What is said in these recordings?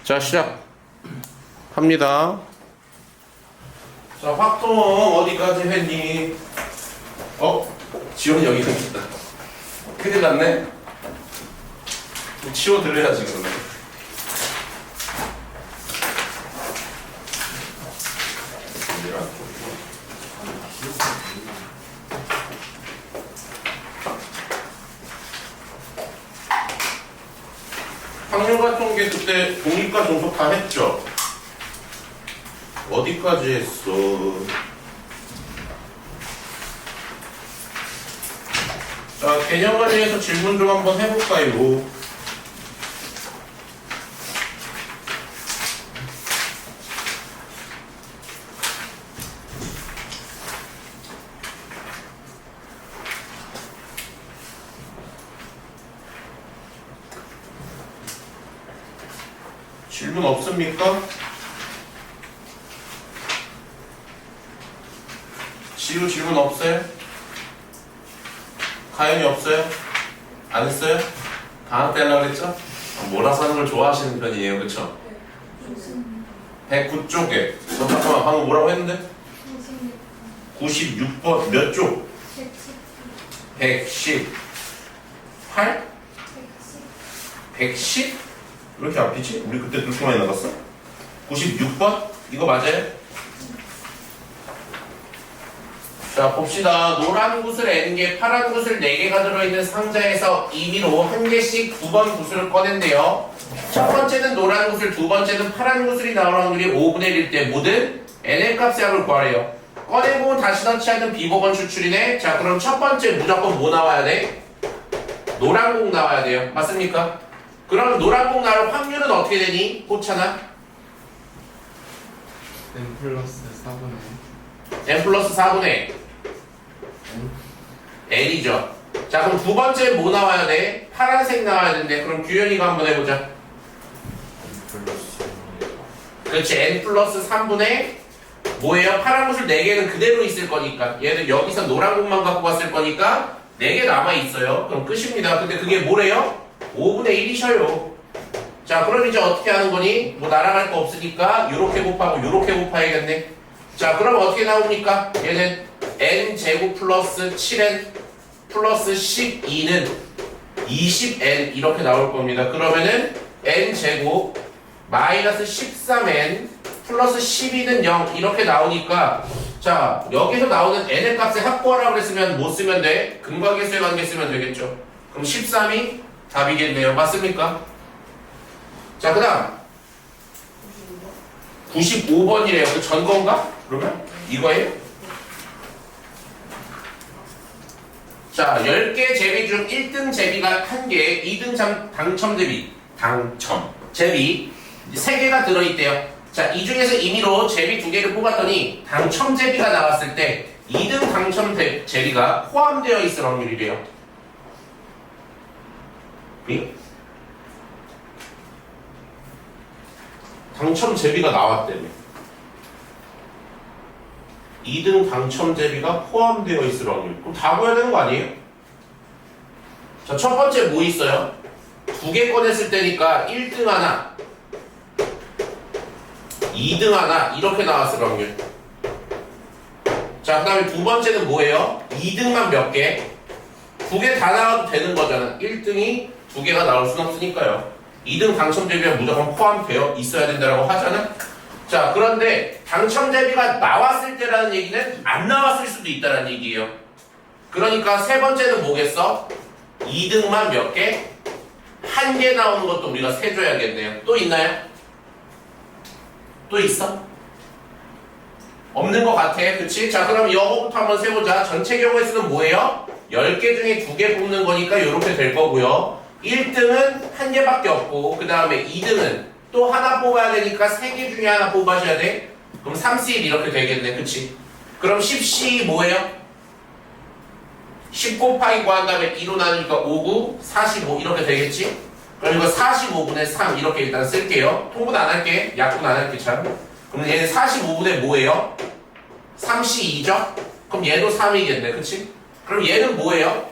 자, 시작합니다. 자, 확통 어디까지 했니? 지원이 여기 있다. 큰일 났네? 치워드려야지, 그러면. 확률과 통계 그때 공립과 종속 다 했죠? 어디까지 했어? 자, 개념 관리해서 질문 좀 한번 해볼까요? 질문 없습니까? 지우 질문 없어요? 가연이 없어요? 안 했어요? 다음 때 하려고 그랬죠? 몰아서 하는 걸 좋아하시는 편이에요, 그쵸? 109쪽에 잠깐만 방금 뭐라고 했는데? 96번 몇 쪽? 118? 110? 왜 이렇게 앞이지? 우리 그때 그렇게 많이 나갔어? 96번? 이거 맞아요? 자, 봅시다. 노란 구슬 N개, 파란 구슬 4개가 들어있는 상자에서 임의로 한 개씩 2번 구슬을 꺼낸대요. 첫 번째는 노란 구슬, 두 번째는 파란 구슬이 나올 확률이 5분의 1일 때 모든 N의 값의 합을 구하래요. 꺼내고 다시 넣지않은 비보건 추출이네. 자, 그럼 첫 번째 무조건 뭐 나와야 돼? 노란 공 나와야 돼요. 맞습니까? 그럼 노란 공 나올 확률은 어떻게 되니? 호찬아? n 플러스 4분의 n 플러스 4분의 n이죠. 자, 그럼 두 번째 뭐 나와야 돼? 파란색 나와야 되는데 그럼 규현이가 한번 해보자. n 플러스 그렇지. n 플러스 3분의 뭐예요? 파란 구슬 4개는 그대로 있을 거니까 얘는 여기서 노란 공만 갖고 갔을 거니까 4개 남아있어요. 그럼 끝입니다. 근데 그게 뭐래요? 5분의 1이셔요. 자, 그럼 이제 어떻게 하는 거니? 뭐 날아갈 거 없으니까 요렇게 곱하고 요렇게 곱해야겠네. 자, 그럼 어떻게 나옵니까? 얘는 n제곱 플러스 7n 플러스 12는 20n 이렇게 나올 겁니다. 그러면은 n제곱 마이너스 13n 플러스 12는 0 이렇게 나오니까 자, 여기서 나오는 n의 값을 확보하라고 그랬으면 뭐 쓰면 돼? 근과계수의 관계 쓰면 되겠죠. 그럼 13이 답이겠네요. 맞습니까? 자, 그 다음 95번이래요. 그 전 건가? 그러면? 이거예요? 자, 10개 제비 중 1등 제비가 1개, 2등 당첨 제비, 제비 3개가 들어있대요. 자, 이 중에서 임의로 제비 2개를 뽑았더니 당첨 제비가 나왔을 때 2등 당첨 제비가 포함되어 있을 확률이래요. 당첨 제비가 나왔대요. 2등 당첨 제비가 포함되어 있을 확률. 그럼 다 보여야 되는 거 아니에요? 자, 첫 번째 뭐 있어요? 2개 꺼냈을 때니까 1등 하나, 2등 하나 이렇게 나왔을 확률. 자, 그 다음에 두 번째는 뭐예요? 2등만 몇 개? 2개 다 나와도 되는 거잖아. 1등이 2개가 나올 순 없으니까요. 2등 당첨 대비가 무조건 포함되어 있어야 된다고 하잖아. 자, 그런데 당첨 대비가 나왔을 때라는 얘기는 안 나왔을 수도 있다는 얘기예요. 그러니까 세 번째는 뭐겠어? 2등만 몇 개? 1개 나오는 것도 우리가 세줘야겠네요. 또 있나요? 또 있어? 없는 것 같아. 그치? 자, 그럼 이거부터 한번 세보자. 전체 경우의 수는 뭐예요? 10개 중에 2개 뽑는 거니까 이렇게 될 거고요. 1등은 1개밖에 없고 그 다음에 2등은 또 하나 뽑아야 되니까 3개 중에 하나 뽑아줘야 돼. 그럼 30 이렇게 되겠네. 그치? 그럼 10C 뭐예요? 10 곱하기 구한 다음에 2로 나누니까 5, 9, 45 이렇게 되겠지? 그럼 이거 45분의 3 이렇게 일단 쓸게요. 통분 안 할게. 약분 안 할게 참. 그럼 얘는 45분의 뭐예요? 3C2죠? 그럼 얘도 3이겠네. 그치? 그럼 얘는 뭐예요?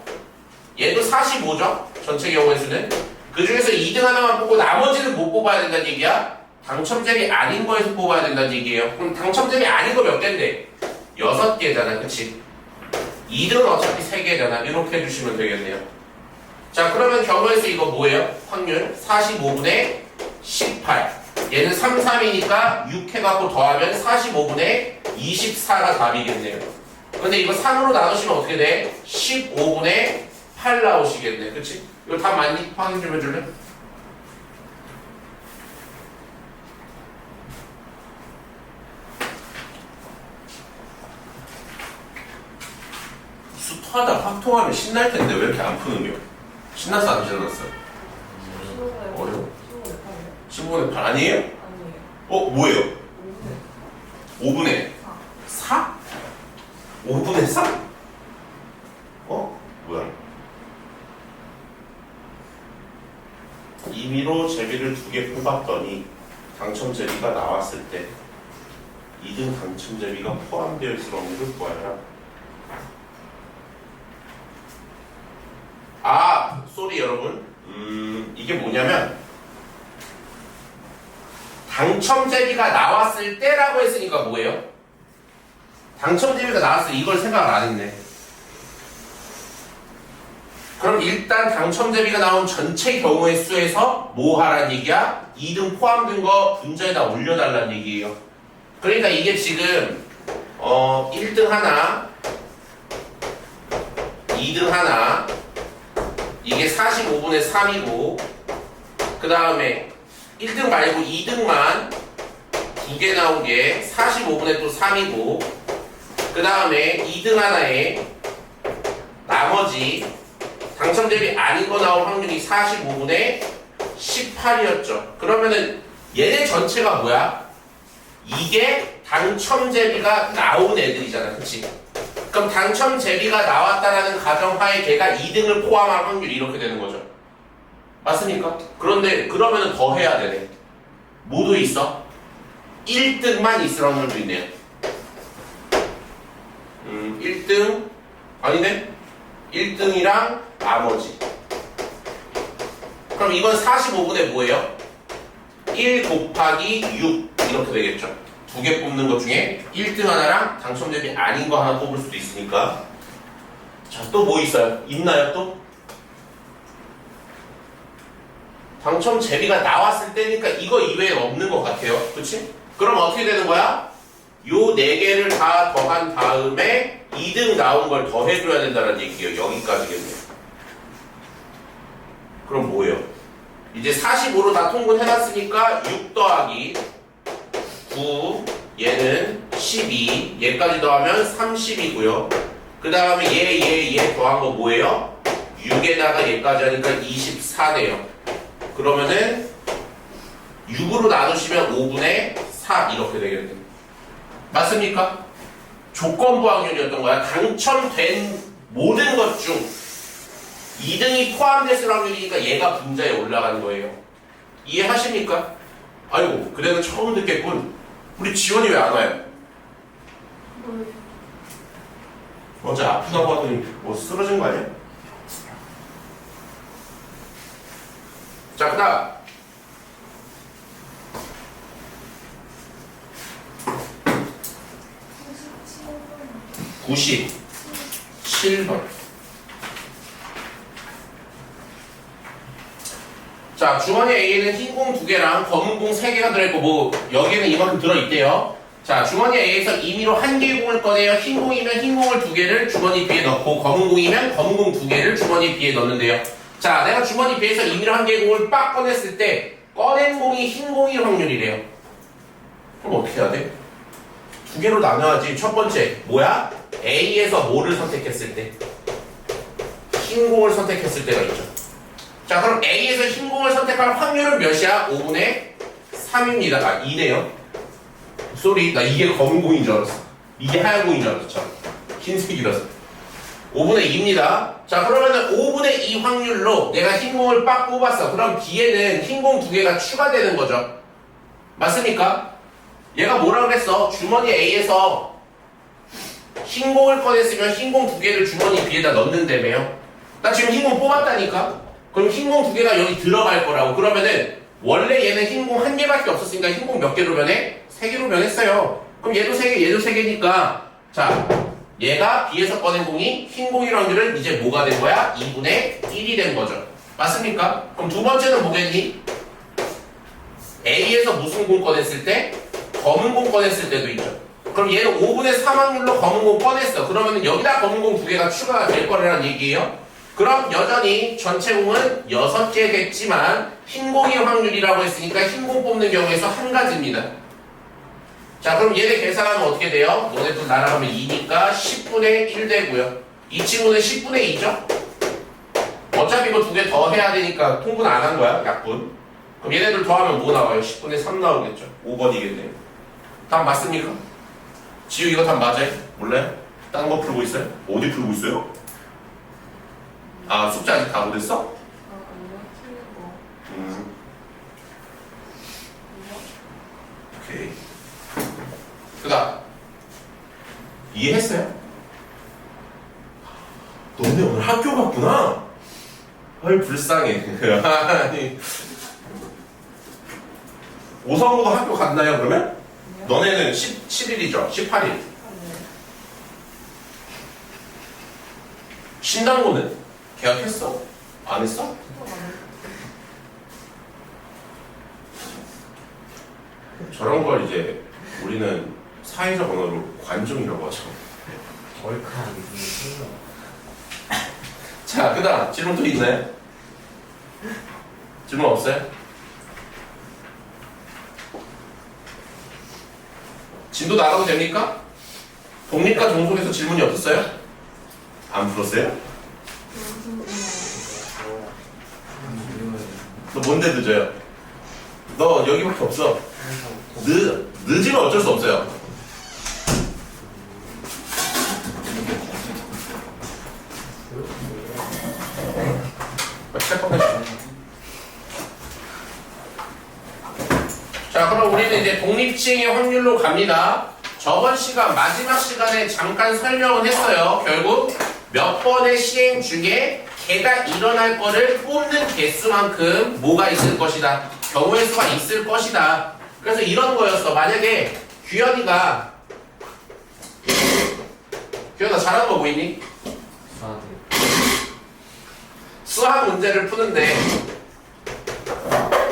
얘도 45죠? 전체 경우의 수는. 그 중에서 2등 하나만 뽑고 나머지는 못 뽑아야 된다는 얘기야. 당첨자리 아닌 거에서 뽑아야 된다는 얘기예요. 그럼 당첨자리 아닌 거 몇 개인데? 6개잖아, 그치? 2등은 어차피 3개잖아. 이렇게 해주시면 되겠네요. 자, 그러면 경우의 수 이거 뭐예요? 확률 45분의 18. 얘는 3, 3이니까 6 해갖고 더하면 45분의 24가 답이겠네요. 근데 이거 3으로 나누시면 어떻게 돼? 15분의 8 나오시겠네. 그치? 이거 답 맞니? 확인 좀 해줄래? 수토하다 확통하면 신날 텐데 왜 이렇게 안 푸는 겨? 신났어 안 신났어요? 어려워. 15분의 8 아니에요? 아니에요. 뭐예요? 5분의 5분의 4? 5분의 3? 뭐야? 임의로 제비를 2개 뽑았더니 당첨 제비가 나왔을 때 2등 당첨 제비가 포함되어 있을 확률을 구하여라. 쏘리 여러분. 이게 뭐냐면 당첨 제비가 나왔을 때라고 했으니까 뭐예요? 당첨 제비가 나왔을 때 이걸 생각을 안 했네. 그럼 일단 당첨 제비가 나온 전체 경우의 수에서 뭐 하라는 얘기야? 2등 포함된 거 분자에다 올려달라는 얘기예요. 그러니까 이게 지금 1등 하나, 2등 하나, 이게 45분의 3이고 그 다음에 1등 말고 2등만 2개 나온 게 45분의 또 3이고 그 다음에 2등 하나에 나머지 당첨 대비 아닌 거 나올 확률이 45분의 18이었죠. 그러면은 얘네 전체가 뭐야? 이게 당첨 제비가 나온 애들이잖아. 그치? 그럼 당첨 제비가 나왔다라는 가정하에 걔가 2등을 포함한 확률이 이렇게 되는 거죠. 맞습니까? 그런데 그러면은 더 해야 되네. 뭐도 있어? 1등만 있을 확률도 있네요. 1등 아니네? 1등이랑 나머지. 그럼 이건 45분의 뭐예요? 1 곱하기 6 이렇게 되겠죠. 2개 뽑는 것 중에 1등 하나랑 당첨 대비 아닌 거 하나 뽑을 수도 있으니까. 자, 또 뭐 있어요? 있나요 또? 당첨 제비가 나왔을 때니까 이거 이외에 없는 것 같아요. 그치? 그럼 어떻게 되는 거야? 요 4개를 다 더한 다음에 2등 나온 걸 더해줘야 된다는 얘기예요. 여기까지겠네요. 그럼 뭐예요? 이제 45로 다 통분해놨으니까 6 더하기 9 얘는 12 얘까지 더하면 30이고요. 그 다음에 얘 더한 거 뭐예요? 6에다가 얘까지 하니까 24네요. 그러면은 6으로 나누시면 5분의 4 이렇게 되겠네요. 맞습니까? 조건부 확률이었던 거야. 당첨된 모든 것 중 2등이 포함됐을 확률이니까 얘가 분자에 올라간 거예요. 이해하십니까? 아이고, 그래도 처음 듣겠군. 우리 지원이 왜 안 와요? 어제 아프다고 하더니 뭐 쓰러진 거 아니야? 자, 그 다음 97번. 자, 주머니 A에는 흰 공 2개랑 검은 공 3개가 들어있고 뭐 여기에는 이만큼 들어있대요. 자, 주머니 A에서 임의로 1개의 공을 꺼내요. 흰 공이면 흰 공을 2개를 주머니 B에 넣고 검은 공이면 검은 공 2개를 주머니 B에 넣는데요. 자, 내가 주머니 B에서 임의로 1개의 공을 빡 꺼냈을 때 꺼낸 공이 흰 공일 확률이래요. 그럼 어떻게 해야 돼? 2개로 나눠야지. 첫 번째 뭐야? A에서 뭐를 선택했을 때? 흰 공을 선택했을 때가 있죠. 자, 그럼 A에서 흰 공을 선택할 확률은 몇이야? 5분의 3입니다. 2네요. 쏘리, 나 이게 검은 공인 줄 알았어. 이게 하얀 공인 줄 알았죠. 흰색이라서. 5분의 2입니다. 자, 그러면은 5분의 2 확률로 내가 흰 공을 빡 뽑았어. 그럼 B에는 흰 공 2개가 추가되는 거죠. 맞습니까? 얘가 뭐라 그랬어? 주머니 A에서 흰 공을 꺼냈으면 흰 공 2개를 주머니 B에다 넣는다며요. 나 지금 흰 공 뽑았다니까? 그럼 흰 공 2개가 여기 들어갈 거라고. 그러면은 원래 얘는 흰공 한 개밖에 없었으니까 흰공 몇 개로 변해? 3개로 변했어요. 그럼 얘도 3개, 얘도 3개니까 자, 얘가 B에서 꺼낸 공이 흰공일 확률은 이제 뭐가 된 거야? 2분의 1이 된 거죠. 맞습니까? 그럼 두 번째는 뭐겠니? A에서 무슨 공 꺼냈을 때? 검은 공 꺼냈을 때도 있죠. 그럼 얘는 5분의 3 확률로 검은 공 꺼냈어. 그러면 여기다 검은 공 2개가 추가가 될 거라는 얘기예요. 그럼 여전히 전체 공은 6개겠지만 흰공의 확률이라고 했으니까 흰공 뽑는 경우에서 한 가지입니다. 자, 그럼 얘네 계산하면 어떻게 돼요? 너네들 날아가면 2니까 10분의 1 되고요. 이 친구는 10분의 2죠? 어차피 이거 2개 더 해야 되니까 통분 안 한 거야, 약분. 그럼 얘네들 더하면 뭐 나와요? 10분의 3 나오겠죠? 5번이겠네요. 답 맞습니까? 지우 이거 답 맞아요? 몰라요? 딴 거 풀고 있어요? 어디 풀고 있어요? 아, 숙제 아직 다 못했어? 아니요, 틀린 거. 오케이. 그다음 이해했어요? 너네 오늘 학교 갔구나? 헐 불쌍해. 아니, 오성우도 학교 갔나요 그러면? 아니요. 너네는 17일이죠? 18일. 아, 네. 신당고는? 계약했어? 안 했어? 또 안 저런 걸 이제 우리는 사회적 언어로 관종이라고 하죠. 얼큰하게 생겨. 자, 그 다음 질문 또 있나요? 질문 없어요? 진도 나가도 됩니까? 독립과 종속에서 질문이 없었어요? 안 풀었어요? 너 뭔데 늦어요? 너 여기밖에 없어. 늦으면 어쩔 수 없어요. 자, 그럼 우리는 이제 독립치행의 확률로 갑니다. 저번 시간 마지막 시간에 잠깐 설명을 했어요. 결국 몇 번의 시행 중에 개가 일어날 거를 뽑는 개수만큼 뭐가 있을 것이다. 경우의 수가 있을 것이다. 그래서 이런 거였어. 만약에 규현이가 잘하는 거 보이니? 수학 문제를 푸는데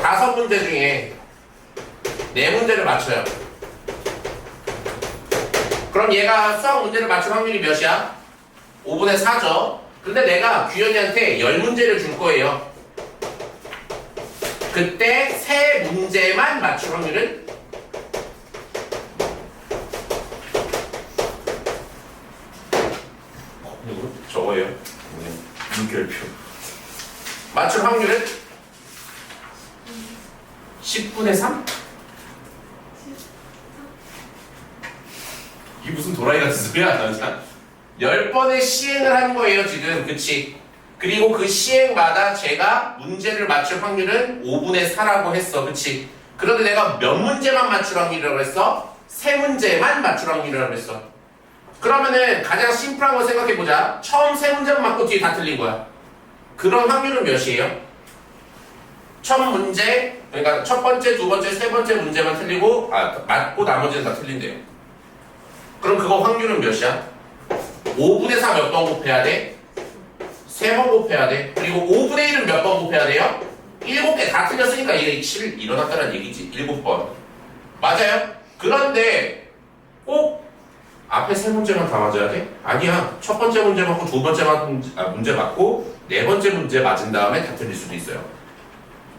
5문제 중에 4문제를 맞춰요. 그럼 얘가 수학 문제를 맞출 확률이 몇이야? 5분의 4죠. 근데 내가 규현이한테 10문제를 줄 거예요. 그때 3문제만 맞출 확률은? 저거예요. 물결표. 맞출 확률은? 10분의 3? 이게 무슨 도라이 같은 소리야? 10번의 시행을 한 거예요 지금. 그치? 그리고 그 시행마다 제가 문제를 맞출 확률은 5분의 4라고 했어. 그치? 그런데 내가 몇 문제만 맞출 확률이라고 했어? 3문제만 맞출 확률이라고 했어. 그러면은 가장 심플한 거 생각해보자. 처음 3문제만 맞고 뒤에 다 틀린 거야. 그런 확률은 몇이에요? 첫 문제, 그러니까 첫 번째, 두 번째, 세 번째 문제만 틀리고 맞고 나머지는 다 틀린대요. 그럼 그거 확률은 몇이야? 5분의 4 몇 번 곱해야 돼? 3번 곱해야 돼. 그리고 5분의 1은 몇 번 곱해야 돼요? 7개 다 틀렸으니까 이게 7 일어났다는 얘기지. 7번. 맞아요? 그런데 꼭 앞에 3문제만 다 맞아야 돼? 아니야. 첫 번째 문제 맞고 두 번째 문제 맞고 네 번째 문제 맞은 다음에 다 틀릴 수도 있어요.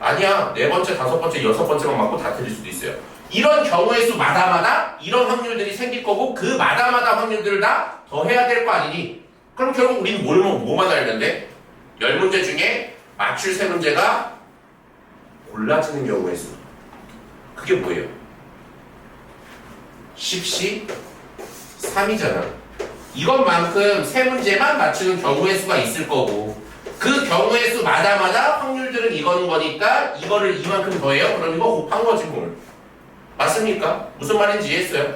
아니야. 네 번째, 다섯 번째, 여섯 번째만 맞고 다 틀릴 수도 있어요. 이런 경우의 수 마다마다 이런 확률들이 생길 거고 그 마다마다 확률들을 다 더해야 될 거 아니니? 그럼 결국 우리는 뭐만 알면 돼? 10문제 중에 맞출 3문제가 골라지는 경우의 수. 그게 뭐예요? 10시 3이잖아. 이것만큼 3문제만 맞추는 경우의 수가 있을 거고 그 경우의 수 마다마다 확률들은 이거는 거니까 이거를 이만큼 더해요? 그럼 이거 곱한 거지 뭘. 맞습니까? 무슨 말인지 이해했어요?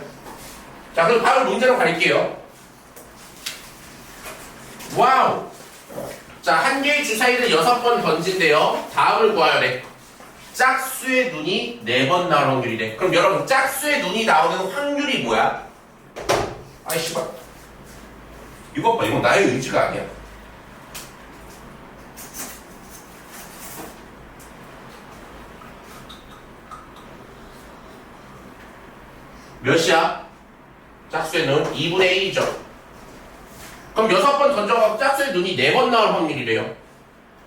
자, 그럼 바로 문제로 갈게요. 와우! 자, 한 개의 주사위를 6번 던진대요. 답을 구하래. 짝수의 눈이 4번 나올 확률이래. 그럼 여러분 짝수의 눈이 나오는 확률이 뭐야? 아이 씨발 이것 봐. 이건 나의 의지가 아니야. 몇이야? 짝수의 눈 2분의 1이죠. 그럼 6번 던져갖고 짝수의 눈이 4번 나올 확률이래요.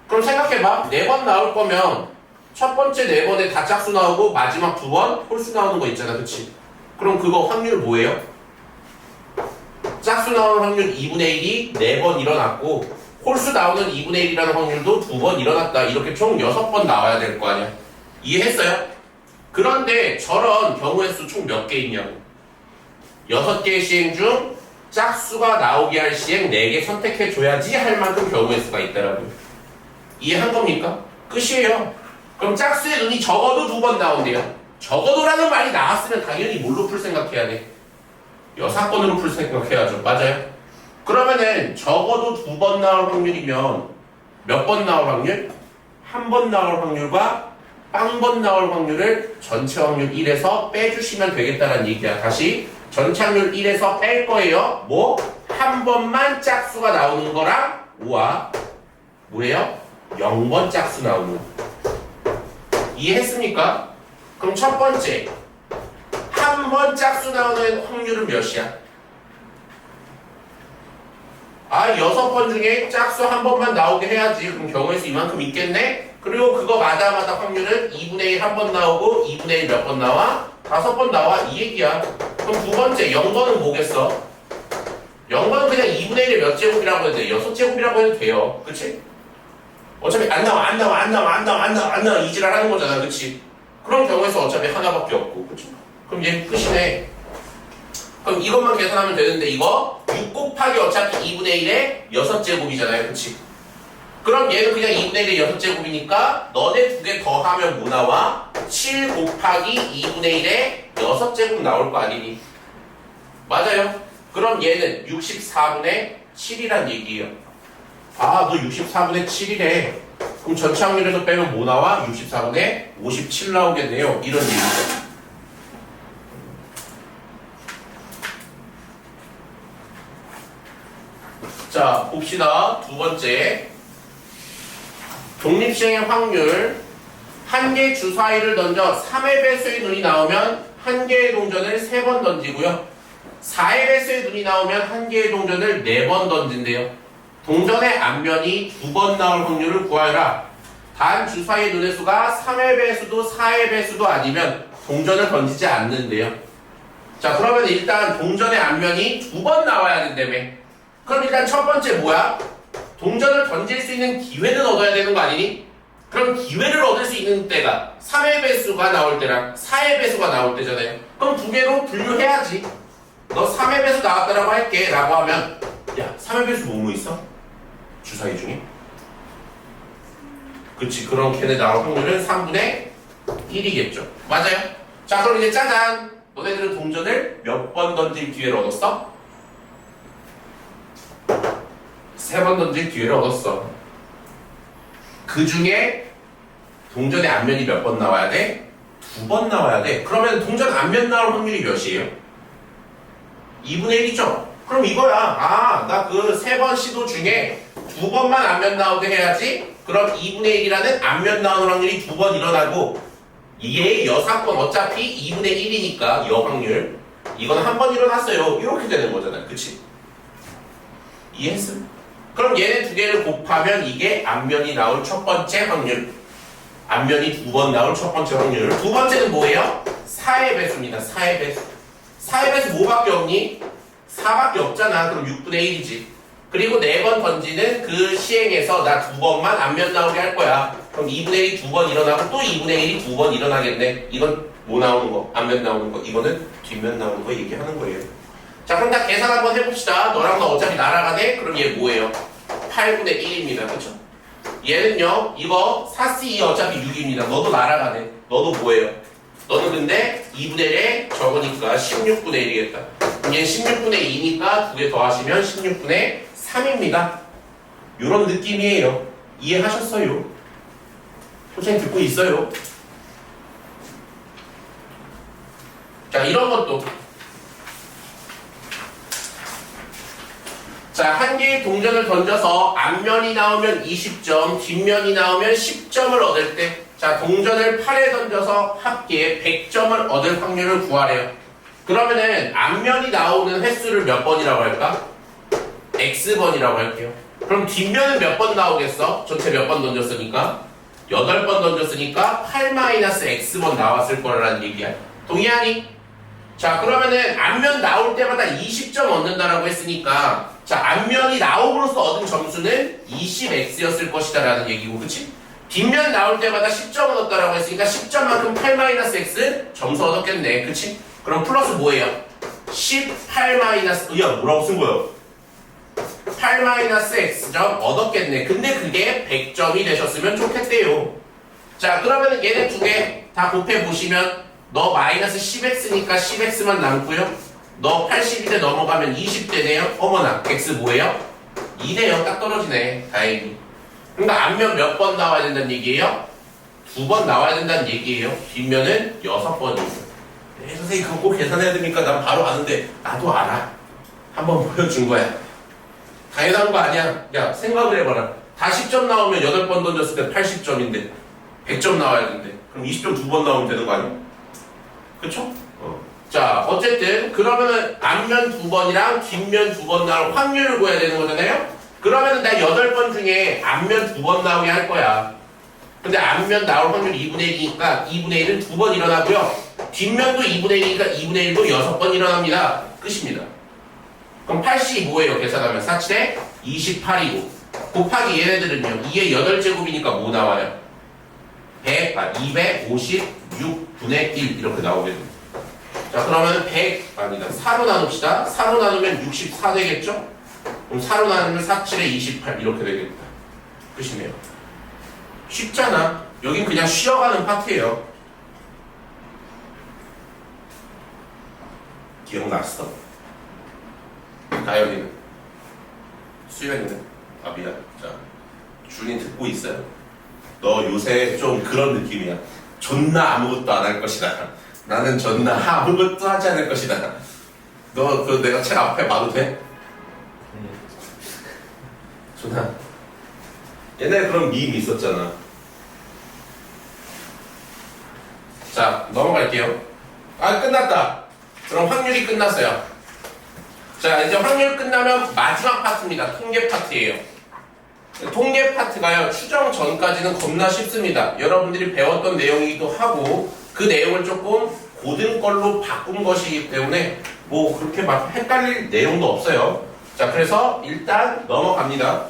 그럼 생각해봐. 4번 나올 거면 첫 번째 4번에 다 짝수 나오고 마지막 2번 홀수 나오는 거 있잖아. 그치? 그럼 그거 확률 뭐예요? 짝수 나오는 확률 2분의 1이 4번 일어났고 홀수 나오는 2분의 1이라는 확률도 2번 일어났다. 이렇게 총 6번 나와야 될 거 아니야. 이해했어요? 그런데 저런 경우의 수 총 몇 개 있냐고. 6개의 시행 중 짝수가 나오게 할 시행 4개 선택해줘야지 할 만큼 경우의 수가 있더라고요. 이해한 겁니까? 끝이에요. 그럼 짝수의 눈이 적어도 2번 나온대요. 적어도라는 말이 나왔으면 당연히 뭘로 풀 생각해야 돼? 여사건으로 풀 생각해야죠. 맞아요? 그러면은 적어도 2번 나올 확률이면 몇 번 나올 확률? 1번 나올 확률과 빵번 나올 확률을 전체 확률 1에서 빼주시면 되겠다는 얘기야. 다시 전체 확률 1에서 뺄 거예요. 뭐? 한 번만 짝수가 나오는 거랑 5와 뭐예요? 0번 짝수 나오는 거. 이해했습니까? 그럼 첫 번째 한 번 짝수 나오는 확률은 몇이야? 6번 중에 짝수 한 번만 나오게 해야지. 그럼 경우의 수 이만큼 있겠네? 그리고 그거 마다마다 확률은 2분의 1 한 번 나오고 2분의 1 몇 번 나와? 5번 나와. 이 얘기야. 그럼 두 번째 0번은 뭐겠어? 0번은 그냥 2분의 1의 몇 제곱이라고 해도 돼. 6제곱이라고 해도 돼요. 그치? 어차피 안 나와 이지랄 하는 거잖아. 그치? 그런 경우에서 어차피 하나밖에 없고. 그치? 그럼 얘 끝이네. 그럼 이것만 계산하면 되는데 이거 6 곱하기 어차피 2분의 1의 6제곱이잖아요. 그치? 그럼 얘는 그냥 2분의 1의 6제곱이니까 너네 두 개 더하면 뭐 나와? 7 곱하기 2분의 1의 6제곱 나올 거 아니니? 맞아요. 그럼 얘는 64분의 7이란 얘기예요. 너 64분의 7이래. 그럼 전체 확률에서 빼면 뭐 나와? 64분의 57 나오겠네요. 이런 얘기죠. 자, 봅시다. 두 번째. 독립시행의 확률. 한 개 주사위를 던져 3의 배수의 눈이 나오면 한 개의 동전을 3번 던지고요. 4의 배수의 눈이 나오면 한 개의 동전을 4번 던진대요. 동전의 앞면이 2번 나올 확률을 구하여라. 단 주사위의 눈의 수가 3의 배수도 4의 배수도 아니면 동전을 던지지 않는데요. 자, 그러면 일단 동전의 앞면이 2번 나와야 된다며. 그럼 일단 첫 번째 뭐야? 동전을 던질 수 있는 기회는 얻어야 되는 거 아니니? 그럼 기회를 얻을 수 있는 때가 3의 배수가 나올 때랑 4의 배수가 나올 때잖아요. 그럼 두 개로 분류해야지. 너 3의 배수 나왔다라고 할게 라고 하면 야, 3의 배수 뭐뭐 있어? 주사위 중에? 그치, 그럼 걔네 나올 확률은 3분의 1이겠죠. 맞아요? 자, 그럼 이제 짜잔! 너네들은 동전을 몇 번 던질 기회를 얻었어? 3번 던질 기회를 얻었어. 그 중에 동전의 앞면이 몇 번 나와야 돼? 2번 나와야 돼. 그러면 동전 앞면 나올 확률이 몇이에요? 2분의 1이죠? 그럼 이거야. 나 그 3번 시도 중에 2번만 앞면 나오게 해야지. 그럼 2분의 1이라는 앞면 나오는 확률이 2번 일어나고 이게 여사건 어차피 2분의 1이니까 여확률 이건 한 번 일어났어요. 이렇게 되는 거잖아. 그치? 이해했어? 그럼 얘네 두 개를 곱하면 이게 앞면이 나올 첫 번째 확률. 앞면이 2번 나올 첫 번째 확률. 두 번째는 뭐예요? 4의 배수입니다. 4의 배수. 4의 배수 뭐밖에 없니? 4밖에 없잖아. 그럼 6분의 1이지. 그리고 4번 던지는 그 시행에서 나 2번만 앞면 나오게 할 거야. 그럼 2분의 1이 2번 일어나고 또 2분의 1이 2번 일어나겠네. 이건 뭐 나오는 거? 앞면 나오는 거. 이거는 뒷면 나오는 거 얘기하는 거예요. 자, 그럼 다 계산 한번 해봅시다. 너랑 너 어차피 날아가네? 그럼 얘 뭐예요? 8분의 1입니다. 그쵸? 얘는요, 이거 4C2 어차피 6입니다. 너도 날아가네. 너도 뭐예요? 너는 근데 2분의 1에 적으니까 16분의 1이겠다. 그럼 얘는 16분의 2니까 두 개 더하시면 16분의 3입니다. 요런 느낌이에요. 이해하셨어요? 선생님 듣고 있어요? 자, 이런 것도. 자, 한 개의 동전을 던져서 앞면이 나오면 20점, 뒷면이 나오면 10점을 얻을 때, 자, 동전을 8에 던져서 합계 100점을 얻을 확률을 구하래요. 그러면은 앞면이 나오는 횟수를 몇 번이라고 할까? X번이라고 할게요. 그럼 뒷면은 몇 번 나오겠어? 전체 몇 번 던졌으니까? 8번 던졌으니까 8-X번 나왔을 거라는 얘기야. 동의하니? 자, 그러면은 앞면 나올 때마다 20점 얻는다라고 했으니까, 자, 앞면이 나옴으로써 얻은 점수는 20X였을 것이다 라는 얘기고, 그치? 뒷면 나올 때마다 10점 얻었다라고 했으니까 10점만큼 8-X 점수 얻었겠네, 그치? 그럼 플러스 뭐예요? 18 야, 뭐라고 쓴 거야? 8-X점 얻었겠네. 근데 그게 100점이 되셨으면 좋겠대요. 자, 그러면 얘네 두 개 다 곱해보시면 너 마이너스 10X니까 10X만 남고요. 너 80이 넘어가면 20되네요. 어머나, X 뭐예요? 2네요. 딱 떨어지네. 다행히. 그러니까 앞면 몇 번 나와야 된다는 얘기예요? 2번 나와야 된다는 얘기예요. 뒷면은 6번이에요. 네, 선생님 그거 꼭 계산해야 됩니까? 난 바로 아는데. 나도 알아. 한번 보여준 거야. 당연한 거 아니야. 야, 생각을 해봐라. 다 10점 나오면 8번 던졌을 때 80점인데 100점 나와야 되는데 그럼 20점 2번 나오면 되는 거 아니야? 그쵸? 자, 어쨌든 그러면은 앞면 2번이랑 뒷면 2번 나올 확률을 구해야 되는 거잖아요? 그러면은 나 8번 중에 앞면 2번 나오게 할 거야. 근데 앞면 나올 확률 2분의 1이니까 2분의 1은 2번 일어나고요. 뒷면도 2분의 1이니까 2분의 1도 6번 일어납니다. 끝입니다. 그럼 80이 뭐예요? 계산하면 4칠에 28이고 곱하기 얘네들은요. 2의 8제곱이니까 뭐 나와요? 256분의 1 이렇게 나오게 됩니다. 자, 그러면 100 아니다. 4로 나눕시다. 4로 나누면 64 되겠죠? 그럼 4로 나누면 4칠에 28 이렇게 되겠다. 끝이네요. 쉽잖아. 여긴 그냥 쉬어가는 파트예요. 기억났어? 다현이는? 수현이는? 아, 미안. 자, 준이 듣고 있어요. 너 요새 좀 그런 느낌이야. 존나 아무것도 안 할 것이다. 나는 존나 아무것도 하지 않을 것이다. 너 그 내가 책 앞에 봐도 돼? 존나. 옛날에 그런 밈이 있었잖아. 자, 넘어갈게요. 아, 끝났다. 그럼 확률이 끝났어요. 자, 이제 확률 끝나면 마지막 파트입니다. 통계 파트예요. 통계 파트가요, 추정 전까지는 겁나 쉽습니다. 여러분들이 배웠던 내용이기도 하고 그 내용을 조금 고등 걸로 바꾼 것이기 때문에 뭐 그렇게 막 헷갈릴 내용도 없어요. 자, 그래서 일단 넘어갑니다.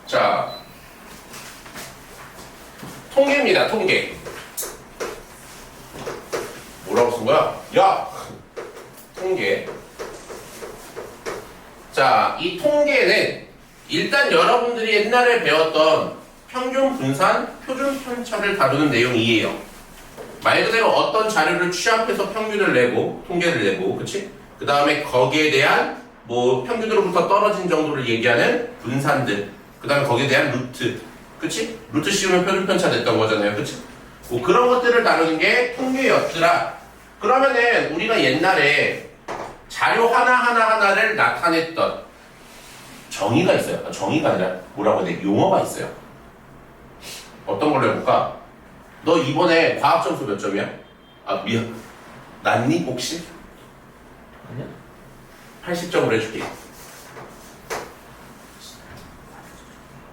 자, 통계입니다. 통계. 뭐라고 쓴 거야? 야! 통계. 자, 이 통계는 일단 여러분들이 옛날에 배웠던 평균 분산, 표준 편차를 다루는 내용이에요. 말 그대로 어떤 자료를 취합해서 평균을 내고, 통계를 내고, 그치? 그 다음에 거기에 대한 뭐 평균으로부터 떨어진 정도를 얘기하는 분산들, 그 다음에 거기에 대한 루트, 그치? 루트 씌우면 표준 편차 됐던 거잖아요, 그치? 뭐 그런 것들을 다루는 게 통계였더라. 그러면은 우리가 옛날에 자료 하나를 나타냈던 정의가 있어요. 정의가 아니라 뭐라고 해야 돼? 용어가 있어요. 어떤 걸로 해볼까? 너 이번에 과학 점수 몇 점이야? 아, 미안. 났니 혹시? 아니야? 80점으로 해줄게.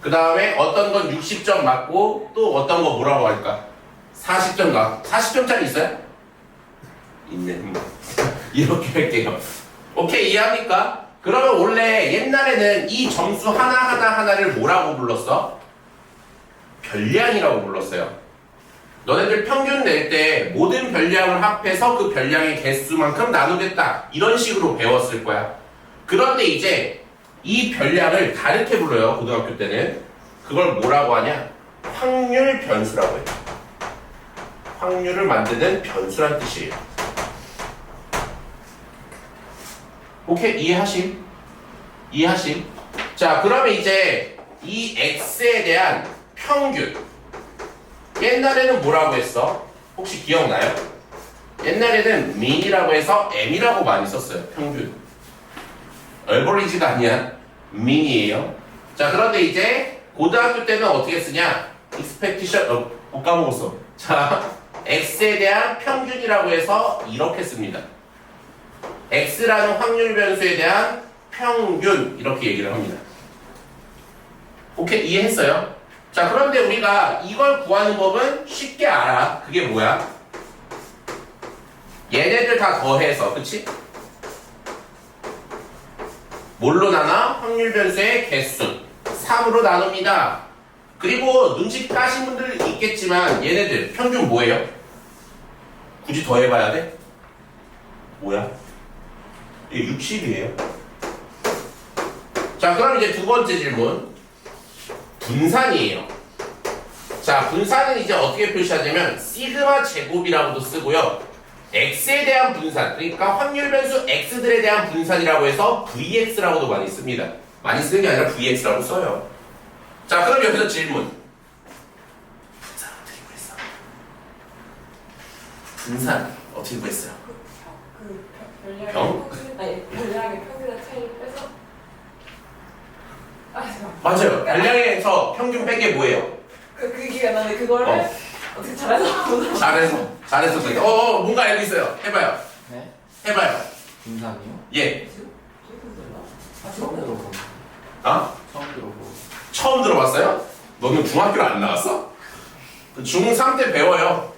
그 다음에 어떤 건 60점 맞고 또 어떤 거 뭐라고 할까? 40점 나. 40점짜리 있어요? 있네. 이렇게 할게요. 오케이, 이해합니까? 그러면 원래 옛날에는 이 점수 하나를 뭐라고 불렀어? 별량이라고 불렀어요. 너네들 평균 낼 때 모든 별량을 합해서 그 별량의 개수만큼 나누겠다. 이런 식으로 배웠을 거야. 그런데 이제 이 별량을 다르게 불러요. 고등학교 때는. 그걸 뭐라고 하냐? 확률 변수라고 해요. 확률을 만드는 변수란 뜻이에요. 오케이, 이해하심? 이해하심? 자, 그러면 이제 이 x에 대한 평균. 옛날에는 뭐라고 했어? 혹시 기억나요? 옛날에는 mean이라고 해서 m이라고 많이 썼어요. 평균. average가 아니야. mean이에요. 자, 그런데 이제 고등학교 때는 어떻게 쓰냐? expectation, 못 까먹었어. 자, x에 대한 평균이라고 해서 이렇게 씁니다. x라는 확률 변수에 대한 평균 이렇게 얘기를 합니다. 오케이, 이해했어요? 자, 그런데 우리가 이걸 구하는 법은 쉽게 알아. 그게 뭐야? 얘네들 다 더해서, 그치? 뭘로 나눠? 확률 변수의 개수 3으로 나눕니다. 그리고 눈치 까신 분들 있겠지만 얘네들 평균 뭐예요? 굳이 더해봐야 돼? 뭐야? 이게 60이에요. 자, 그럼 이제 두 번째 질문. 분산이에요. 자, 분산은 이제 어떻게 표시하냐면 시그마 제곱이라고도 쓰고요. x에 대한 분산, 그러니까 확률 변수 x들에 대한 분산이라고 해서 vx라고도 많이 씁니다. 많이 쓰는 게 아니라 vx라고 써요. 자, 그럼 여기서 질문. 분산 어떻게 구했어? 분산 어떻게 구했어요? 별량의 병? 평균, 아니 별량의 평균의 차이를 빼서 잠깐만. 맞아요. 별량에서 평균 뺀 게 뭐예요? 그 기가 나는데 그거를 어떻게 잘해서 잘했어. 뭔가 알고 있어요. 해봐요. 네? 해봐요. 분산이요? 예. 처음 들어보. 어? 처음 들어보. 처음 들어봤어요? 너는 중학교를 안 나왔어? 중3 때 배워요.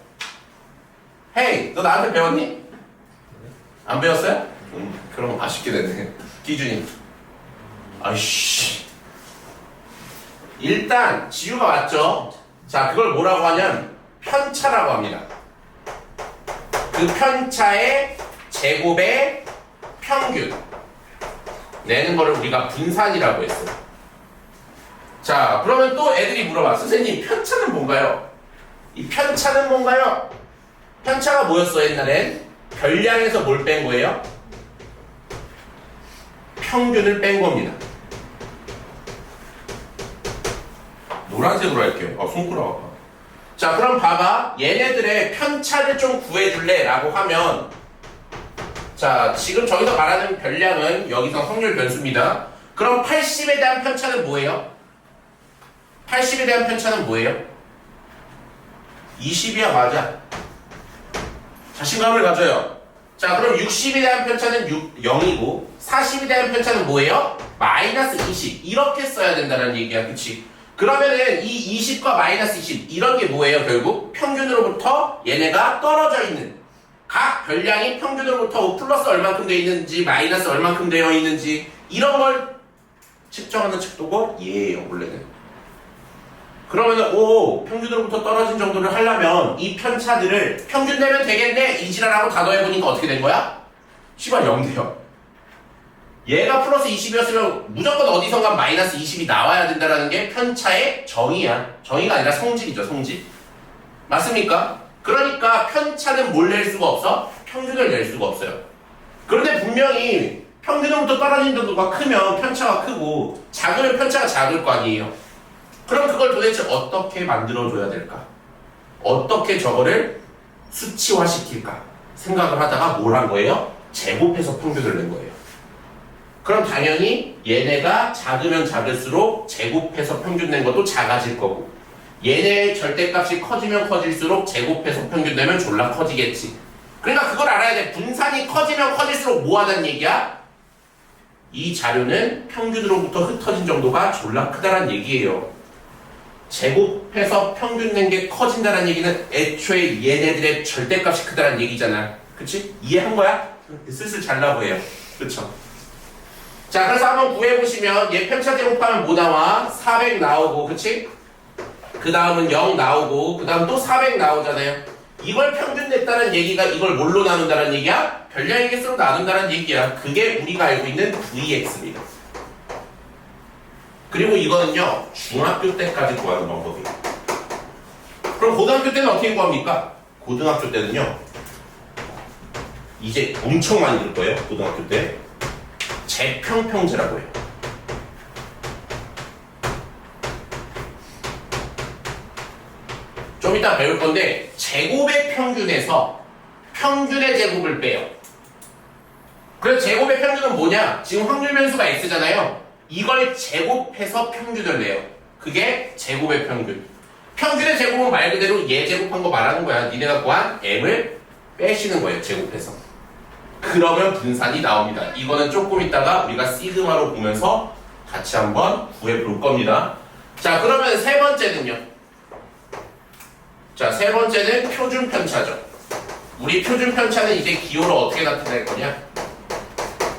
헤이, 너 나한테 배웠니? 안 배웠어요? 그럼 아쉽게 됐네. 기준이. 아이씨. 일단 지우가 맞죠? 자, 그걸 뭐라고 하냐면 편차라고 합니다. 그 편차의 제곱의 평균 내는 거를 우리가 분산이라고 했어요. 자, 그러면 또 애들이 물어봐. 선생님, 편차는 뭔가요? 이 편차는 뭔가요? 편차가 뭐였어 옛날엔? 별량에서 뭘 뺀 거예요? 평균을 뺀 겁니다. 노란색으로 할게요. 손가락 아파. 자, 그럼 봐봐. 얘네들의 편차를 좀 구해줄래? 라고 하면 자, 지금 저기서 말하는 별량은 여기서 확률 변수입니다. 그럼 80에 대한 편차는 뭐예요? 80에 대한 편차는 뭐예요? 20이야, 맞아. 자신감을 가져요. 자, 그럼 60에 대한 편차는 0이고 40에 대한 편차는 뭐예요? 마이너스 20. 이렇게 써야 된다는 얘기야, 그치? 그러면은 이 20과 마이너스 20 이런 게 뭐예요? 결국 평균으로부터 얘네가 떨어져 있는 각 별량이 평균으로부터 플러스 얼만큼 되어 있는지 마이너스 얼만큼 되어 있는지 이런 걸 측정하는 측도가 얘예요, 원래는. 그러면은 평균으로부터 떨어진 정도를 하려면 이 편차들을 평균 내면 되겠네 이지랄하고 다 더해보니까 어떻게 된 거야? 씨발 0돼요. 얘가 플러스 20이었으면 무조건 어디선가 마이너스 20이 나와야 된다는 게 편차의 정의야. 정의가 아니라 성질이죠, 성질. 맞습니까? 그러니까 편차는 뭘 낼 수가 없어? 평균을 낼 수가 없어요. 그런데 분명히 평균으로부터 떨어진 정도가 크면 편차가 크고 작으면 편차가 작을 거 아니에요. 그럼 그걸 도대체 어떻게 만들어줘야 될까? 어떻게 저거를 수치화시킬까? 생각을 하다가 뭘 한 거예요? 제곱해서 평균을 낸 거예요. 그럼 당연히 얘네가 작으면 작을수록 제곱해서 평균 낸 것도 작아질 거고 얘네의 절대값이 커지면 커질수록 제곱해서 평균 내면 졸라 커지겠지. 그러니까 그걸 알아야 돼. 분산이 커지면 커질수록 뭐 하다는 얘기야? 이 자료는 평균으로부터 흩어진 정도가 졸라 크다란 얘기예요. 제곱해서 평균 낸 게 커진다는 얘기는 애초에 얘네들의 절대값이 크다는 얘기잖아. 그치? 이해한 거야? 슬슬 잘나 보여요. 그쵸? 자, 그래서 한번 구해보시면 얘 편차 제곱하면 뭐 나와? 400 나오고, 그치? 그 다음은 0 나오고, 그 다음 또 400 나오잖아요. 이걸 평균 냈다는 얘기가 이걸 뭘로 나눈다는 얘기야? 별량의 개수로 나눈다는 얘기야. 그게 우리가 알고 있는 VX입니다. 그리고 이거는요, 중학교 때까지 구하는 방법이에요. 그럼 고등학교 때는 어떻게 구합니까? 고등학교 때는요, 이제 엄청 많이 들 거예요, 고등학교 때. 재평평제라고 해요. 좀 이따 배울 건데 제곱의 평균에서 평균의 제곱을 빼요. 그래서 제곱의 평균은 뭐냐? 지금 확률 변수가 x잖아요. 이걸 제곱해서 평균을 내요. 그게 제곱의 평균. 평균의 제곱은 말 그대로 얘 제곱한 거 말하는 거야. 니네가 구한 m을 빼시는 거예요. 제곱해서. 그러면 분산이 나옵니다. 이거는 조금 있다가 우리가 시그마로 보면서 같이 한번 구해 볼 겁니다. 자, 그러면 세 번째는요. 자, 세 번째는 표준 편차죠. 우리 표준 편차는 이제 기호로 어떻게 나타낼 거냐?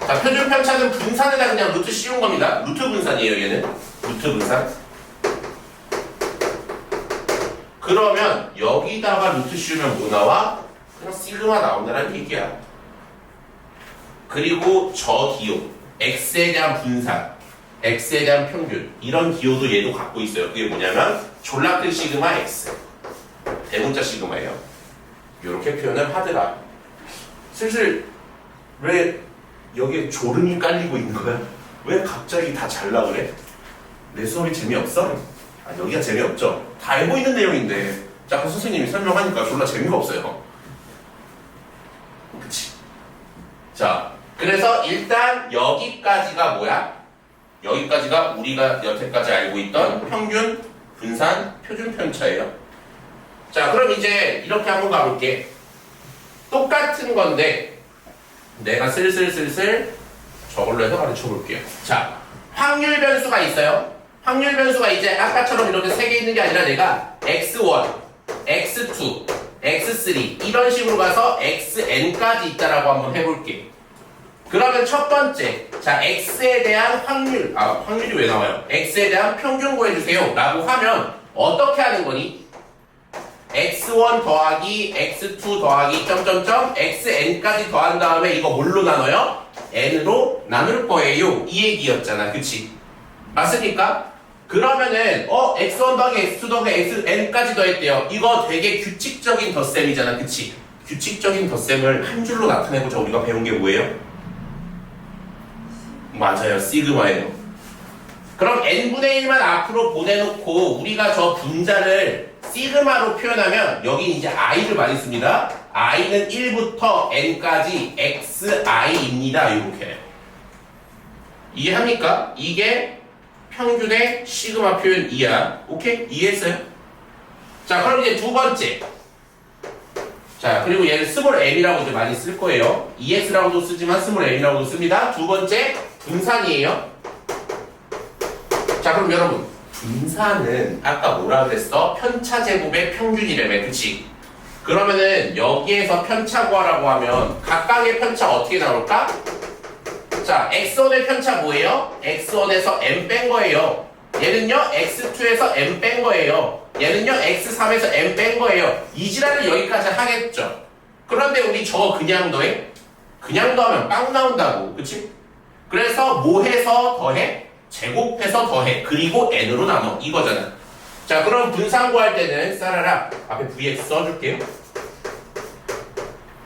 자, 표준 편차는 분산에다 그냥 루트 씌운 겁니다. 루트 분산이에요, 얘는. 루트 분산. 그러면 여기다가 루트 씌우면 뭐 나와? 그냥 시그마 나온다는 얘기야. 그리고 저 기호, x에 대한 분산, x에 대한 평균, 이런 기호도 얘도 갖고 있어요. 그게 뭐냐면 졸라큰 시그마 x, 대문자 시그마예요. 이렇게 표현을 하더라. 슬슬 왜 여기에 졸음이 깔리고 있는 거야? 왜 갑자기 다 잘라 그래? 내 수업이 재미없어? 아, 여기가 재미없죠? 다 알고 있는 내용인데 자꾸 선생님이 설명하니까 졸라 재미가 없어요. 그치? 자, 그래서 일단 여기까지가 뭐야? 여기까지가 우리가 여태까지 알고 있던 평균, 분산, 표준 편차예요. 자, 그럼 이제 이렇게 한번 가볼게. 똑같은 건데 내가 슬슬 저걸로 해서 가르쳐 볼게요. 자, 확률 변수가 있어요. 확률 변수가 이제 아까처럼 이렇게 3개 있는 게 아니라 내가 x1, x2, x3 이런 식으로 가서 xn까지 있다라고 한번 해볼게. 그러면 첫 번째, 자, x에 대한 확률, 확률이 왜 나와요? x에 대한 평균 구해주세요 라고 하면 어떻게 하는 거니? x1 더하기 x2 더하기 점점점 xn까지 더한 다음에 이거 뭘로 나눠요? n으로 나눌 거예요. 이 얘기였잖아. 그치? 맞습니까? 그러면은 x1 더하기 x2 더하기 xn까지 더했대요. 이거 되게 규칙적인 덧셈이잖아. 그치? 규칙적인 덧셈을 한 줄로 나타내고자 우리가 배운 게 뭐예요? 맞아요. 시그마예요. 그럼 n분의 1만 앞으로 보내놓고 우리가 저 분자를 시그마로 표현하면 여기 이제 i를 많이 씁니다. i는 1부터 n까지 xi입니다. 이렇게 이해합니까? 이게 평균의 시그마 표현 이야. 오케이? 이해했어요? 자, 그럼 이제 두 번째. 자, 그리고 얘를 스몰 m이라고 이제 많이 쓸 거예요. ES라고도 쓰지만 스몰 m이라고도 씁니다. 두 번째, 분산이에요. 자, 그럼 여러분, 분산은 아까 뭐라 그랬어? 편차 제곱의 평균이라며, 그치? 그러면은 여기에서 편차 구하라고 하면 각각의 편차 어떻게 나올까? 자, x1의 편차 뭐예요? x1에서 m 뺀 거예요. 얘는요, x2에서 m 뺀 거예요. 얘는요, x3에서 m 뺀 거예요. 이 지랄을 여기까지 하겠죠. 그런데 우리 저거 그냥 더해? 그냥 더하면 빵 나온다고. 그치? 그래서 뭐 해서 더해? 제곱해서 더해. 그리고 n으로 나눠. 이거잖아. 자, 그럼 분산 구할 때는 싸라라 앞에 vx 써줄게요.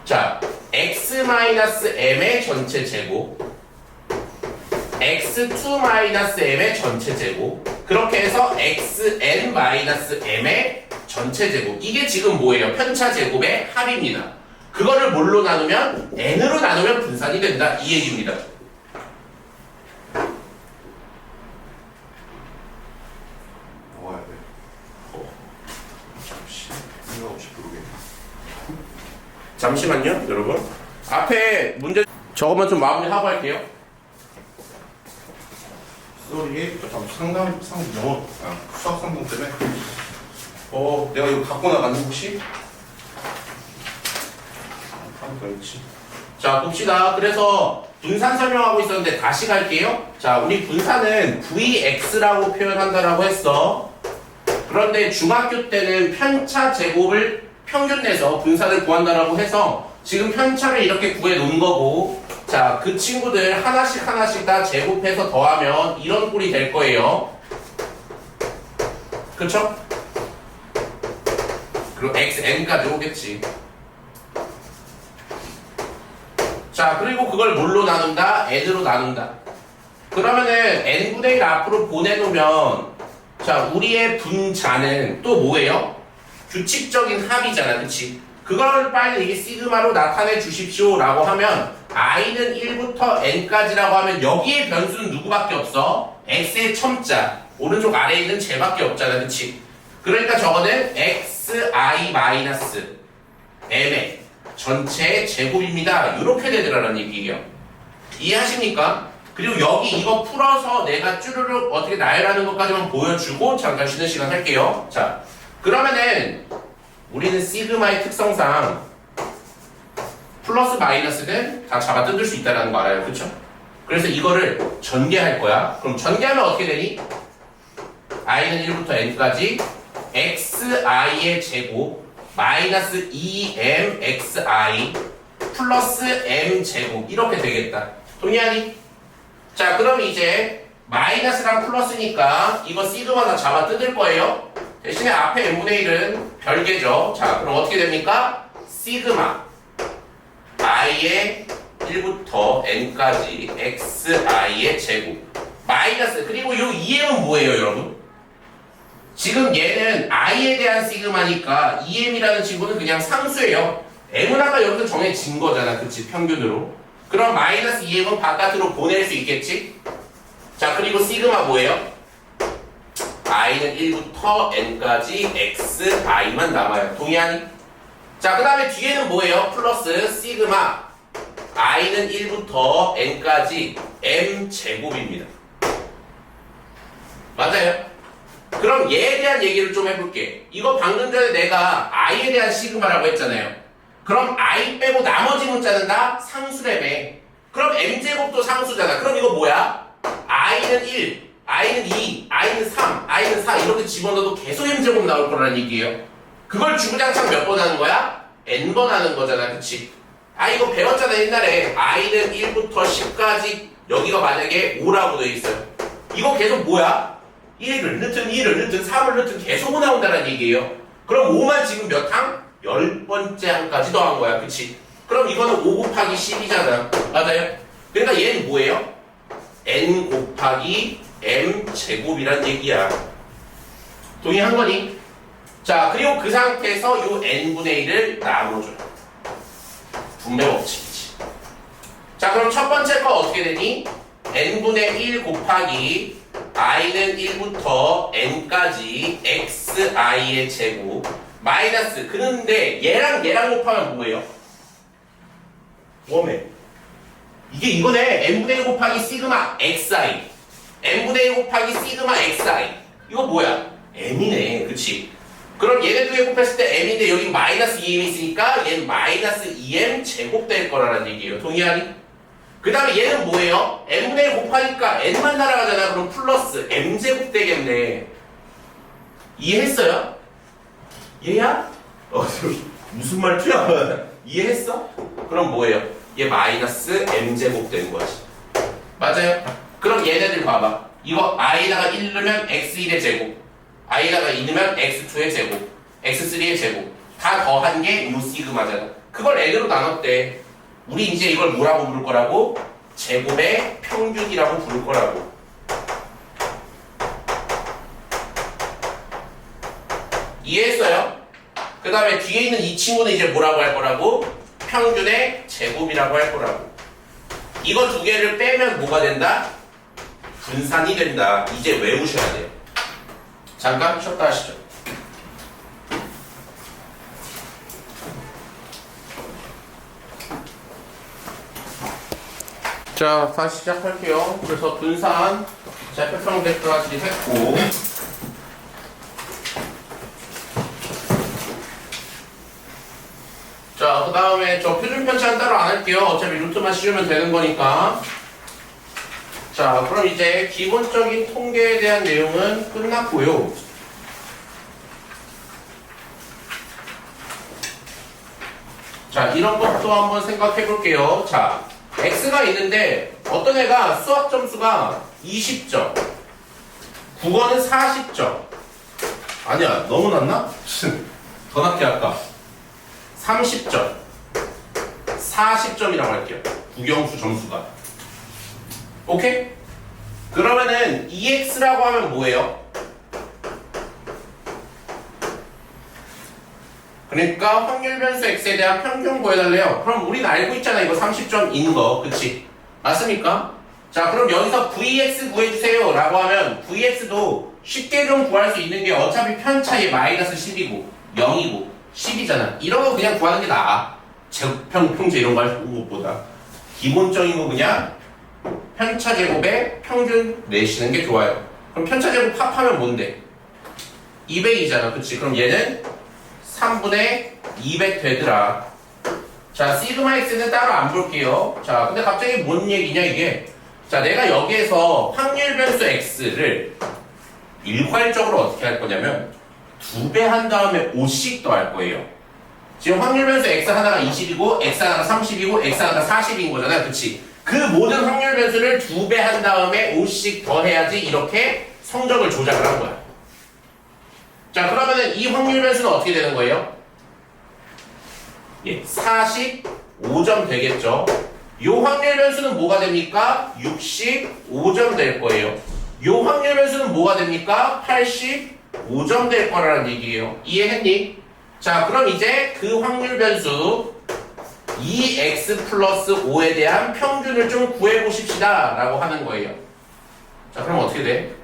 자, x-m의 전체 제곱 x2-m의 전체 제곱 그렇게 해서 xn-m의 전체 제곱 이게 지금 뭐예요? 편차 제곱의 합입니다. 그거를 뭘로 나누면? n으로 나누면 분산이 된다. 이 얘기입니다. 나와야 돼. 잠시 생각 없이 부르겠네. 잠시만요, 여러분. 앞에 문제 저것만 좀 마무리하고 할게요. 쏘리 상담 영어 수학 상담 때문에 내가 이거 갖고 나갔는 혹시? 그렇지. 자, 봅시다. 그래서 분산 설명하고 있었는데 다시 갈게요. 자, 우리 분산은 vx라고 표현한다라고 했어. 그런데 중학교 때는 편차 제곱을 평균 내서 분산을 구한다라고 해서 지금 편차를 이렇게 구해 놓은 거고, 자, 그 친구들 하나씩 다 제곱해서 더하면 이런 꼴이 될 거예요. 그쵸? 그리고 xn까지 오겠지. 자, 그리고 그걸 뭘로 나눈다? n으로 나눈다. 그러면은 n분의 1 앞으로 보내놓으면 자, 우리의 분자는 또 뭐예요? 규칙적인 합이잖아, 그치? 그걸 빨리 이게 시그마로 나타내 주십시오 라고 하면 i는 1부터 n까지라고 하면 여기에 변수는 누구밖에 없어? x의 첨자 오른쪽 아래에 있는 쟤밖에 없잖아, 그치? 그러니까 저거는 xi-m의 전체의 제곱입니다 이렇게 되더라는 얘기예요. 이해하십니까? 그리고 여기 이거 풀어서 내가 쭈르륵 어떻게 나열하는 것까지만 보여주고 잠깐 쉬는 시간 할게요. 자, 그러면은 우리는 시그마의 특성상 플러스 마이너스는 다 잡아 뜯을 수 있다는 거 알아요, 그쵸? 그래서 이거를 전개할 거야. 그럼 전개하면 어떻게 되니? i는 1부터 n까지 xi의 제곱 마이너스 2mxi 플러스 m제곱 이렇게 되겠다. 동의하니? 자, 그럼 이제 마이너스랑 플러스니까 이거 시그마 다 잡아 뜯을 거예요. 대신에 앞에 n분의 1은 별개죠. 자, 그럼 어떻게 됩니까? 시그마 i의 1부터 n까지 xi의 제곱 마이너스 그리고 이 2m은 뭐예요, 여러분? 지금 얘는 i에 대한 시그마니까 2m이라는 친구는 그냥 상수예요. m은 아까 여기서 정해진 거잖아, 그치? 평균으로. 그럼 마이너스 2m은 바깥으로 보낼 수 있겠지? 자, 그리고 시그마 뭐예요? i는 1부터 n까지 xi만 남아요. 동의하니? 자, 그 다음에 뒤에는 뭐예요? 플러스 시그마 i는 1부터 n까지 m제곱입니다. 맞아요? 그럼 얘에 대한 얘기를 좀 해볼게. 이거 방금 전에 내가 i에 대한 시그마라고 했잖아요. 그럼 i 빼고 나머지 문자는 다 상수래매. 그럼 m제곱도 상수잖아. 그럼 이거 뭐야? i는 1, i는 2, i는 3, i는 4 이렇게 집어넣어도 계속 m제곱 나올 거라는 얘기예요. 그걸 주구장창 몇 번 하는 거야? n번 하는 거잖아, 그치? 이거 배웠잖아, 옛날에. i는 1부터 10까지 여기가 만약에 5라고 돼 있어요. 이거 계속 뭐야? 1을 넣든 2를 넣든 3을 넣든 계속 나온다는 얘기예요. 그럼 5만 지금 몇 항? 10번째 항까지 더한 거야, 그치? 그럼 이거는 5 곱하기 10이잖아. 맞아요? 그러니까 얘는 뭐예요? n 곱하기 m 제곱이란 얘기야. 동의한 거니? 자, 그리고 그 상태에서 요 n분의 1을 나눠줘요. 분배 법칙이지. 자, 그럼 첫 번째 거 어떻게 되니? n분의 1 곱하기 i는 1부터 n까지 xi의 제곱 마이너스 그런데 얘랑 곱하면 뭐예요? 웜에 이게 이거네. n분의 1 곱하기 시그마 xi n분의 1 곱하기 시그마 xi 이거 뭐야? m이네, 그치? 그럼 얘네 두 개 곱했을 때 m인데 여기 마이너스 2m 있으니까 얘는 마이너스 2m 제곱 될 거라는 얘기예요. 동의하니? 그 다음에 얘는 뭐예요? n분의 1 곱하니까 n만 날아가잖아. 그럼 플러스 m제곱 되겠네. 이해했어요? 얘야? 무슨 말투야? 이해했어? 그럼 뭐예요? 얘 마이너스 m제곱 되는 거지. 맞아요? 그럼 얘네들 봐봐. 이거 i다가 1 넣으면 x1의 제곱, i다가 2 넣으면 x2의 제곱, x3의 제곱 다 더한 게 요 시그마잖아. 그걸 n으로 나눴대. 우리 이제 이걸 뭐라고 부를 거라고? 제곱의 평균이라고 부를 거라고. 이해했어요? 그 다음에 뒤에 있는 이 친구는 이제 뭐라고 할 거라고? 평균의 제곱이라고 할 거라고. 이거 두 개를 빼면 뭐가 된다? 분산이 된다. 이제 외우셔야 돼요. 잠깐 쉬었다 하시죠. 자, 다시 시작할게요. 그래서 분산 좌표평 벡터까지 했고, 자, 그 다음에 저 표준 편차는 따로 안 할게요. 어차피 루트만 씌우면 되는 거니까. 자, 그럼 이제 기본적인 통계에 대한 내용은 끝났고요. 자, 이런 것도 한번 생각해 볼게요. 자, x가 있는데 어떤 애가 수학 점수가 20점, 국어는 40점. 아니야, 너무 낮나? 더 낮게 할까? 30점, 40점이라고 할게요. 국영수 점수가. 오케이? 그러면은 EX라고 하면 뭐예요? 그러니까 확률 변수 x에 대한 평균 구해달래요. 그럼 우린 알고 있잖아. 이거 30점인 거. 그치? 맞습니까? 자, 그럼 여기서 vx 구해주세요 라고 하면 vx도 쉽게 좀 구할 수 있는 게 어차피 편차에 마이너스 10이고 0이고 10이잖아. 이런 거 그냥 구하는 게 나아. 제곱평, 평제 이런 거 하는 것보다. 기본적인 거 그냥 편차 제곱에 평균 내시는 게 좋아요. 그럼 편차 제곱 합하면 뭔데? 200이잖아. 그치? 그럼 얘는 3분의 200 되더라. 자, 시그마 x는 따로 안 볼게요. 자, 근데 갑자기 뭔 얘기냐 이게. 자, 내가 여기에서 확률 변수 x를 일괄적으로 어떻게 할 거냐면 2배 한 다음에 5씩 더할 거예요. 지금 확률 변수 x 하나가 20이고 x 하나가 30이고 x 하나가 40인 거잖아요. 그치? 그 모든 확률 변수를 2배 한 다음에 5씩 더해야지 이렇게 성적을 조작을 한 거야. 자, 그러면은 이 확률 변수는 어떻게 되는 거예요? 예, 45점 되겠죠. 요 확률 변수는 뭐가 됩니까? 65점 될 거예요. 요 확률 변수는 뭐가 됩니까? 85점 될 거라는 얘기예요. 이해했니? 자, 그럼 이제 그 확률 변수 2x 플러스 5에 대한 평균을 좀 구해보십시다 라고 하는 거예요. 자, 그럼 어떻게 돼?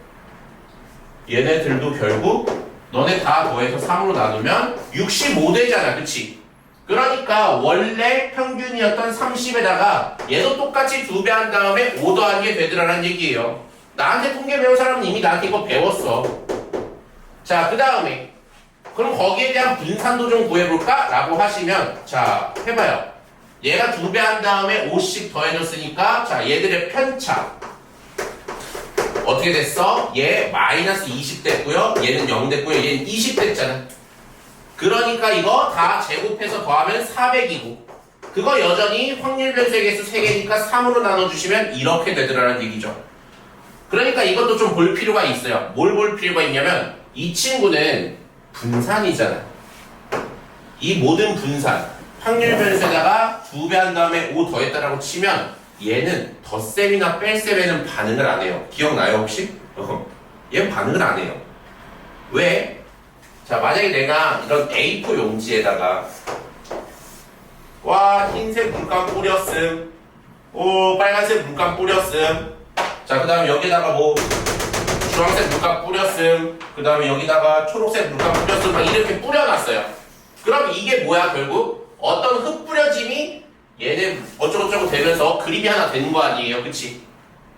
얘네들도 결국 너네 다 더해서 3으로 나누면 65 되잖아. 그치? 그러니까 원래 평균이었던 30에다가 얘도 똑같이 2배 한 다음에 5 더하게 되더라는 얘기예요. 나한테 통계 배운 사람은 이미 나한테 이거 배웠어. 자, 그 다음에 그럼 거기에 대한 분산도 좀 구해볼까? 라고 하시면 자, 해봐요. 얘가 2배 한 다음에 5씩 더해줬으니까 자, 얘들의 편차 어떻게 됐어? 얘 마이너스 20 됐고요. 얘는 0 됐고요. 얘는 20 됐잖아. 그러니까 이거 다 제곱해서 더하면 400이고 그거 여전히 확률 변수의 개수 3개니까 3으로 나눠주시면 이렇게 되더라는 얘기죠. 그러니까 이것도 좀 볼 필요가 있어요. 뭘 볼 필요가 있냐면 이 친구는 분산이잖아. 이 모든 분산 확률 변수에다가 2배 한 다음에 5 더했다라고 치면 얘는 덧셈이나 뺄셈에는 반응을 안 해요. 기억나요 혹시? 얘는 반응을 안 해요. 왜? 자, 만약에 내가 이런 A4 용지에다가 와 흰색 물감 뿌렸음, 오 빨간색 물감 뿌렸음, 자 그 다음에 여기다가 뭐 주황색 물감 뿌렸음, 그 다음에 여기다가 초록색 물감 뿌렸음 막 이렇게 뿌려놨어요. 그럼 이게 뭐야? 결국 어떤 흙 뿌려짐이 얘네 어쩌고저쩌고 되면서 그림이 하나 되는 거 아니에요. 그치?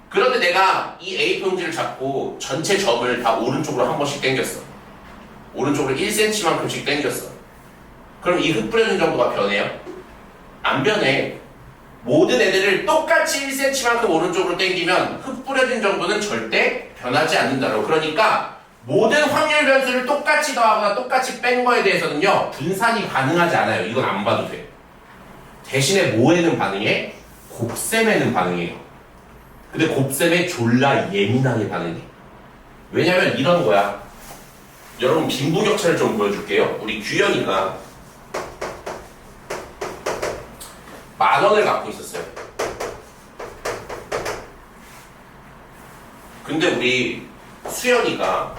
그런데 내가 이 A4 용지를 잡고 전체 점을 다 오른쪽으로 한 번씩 당겼어. 오른쪽으로 1cm만큼씩 당겼어. 그럼 이 흙 뿌려진 정도가 변해요? 안 변해. 모든 애들을 똑같이 1cm만큼 오른쪽으로 당기면 흙 뿌려진 정도는 절대 변하지 않는다고. 그러니까 모든 확률 변수를 똑같이 더하거나 똑같이 뺀 거에 대해서는요 분산이 가능하지 않아요. 이건 안 봐도 돼. 대신에 뭐에는 반응해? 곱셈에는 반응해요. 근데 곱셈에 졸라 예민하게 반응해. 왜냐면 이런 거야. 여러분 빈부격차를 좀 보여줄게요. 우리 규현이가 10,000원을 갖고 있었어요. 근데 우리 수연이가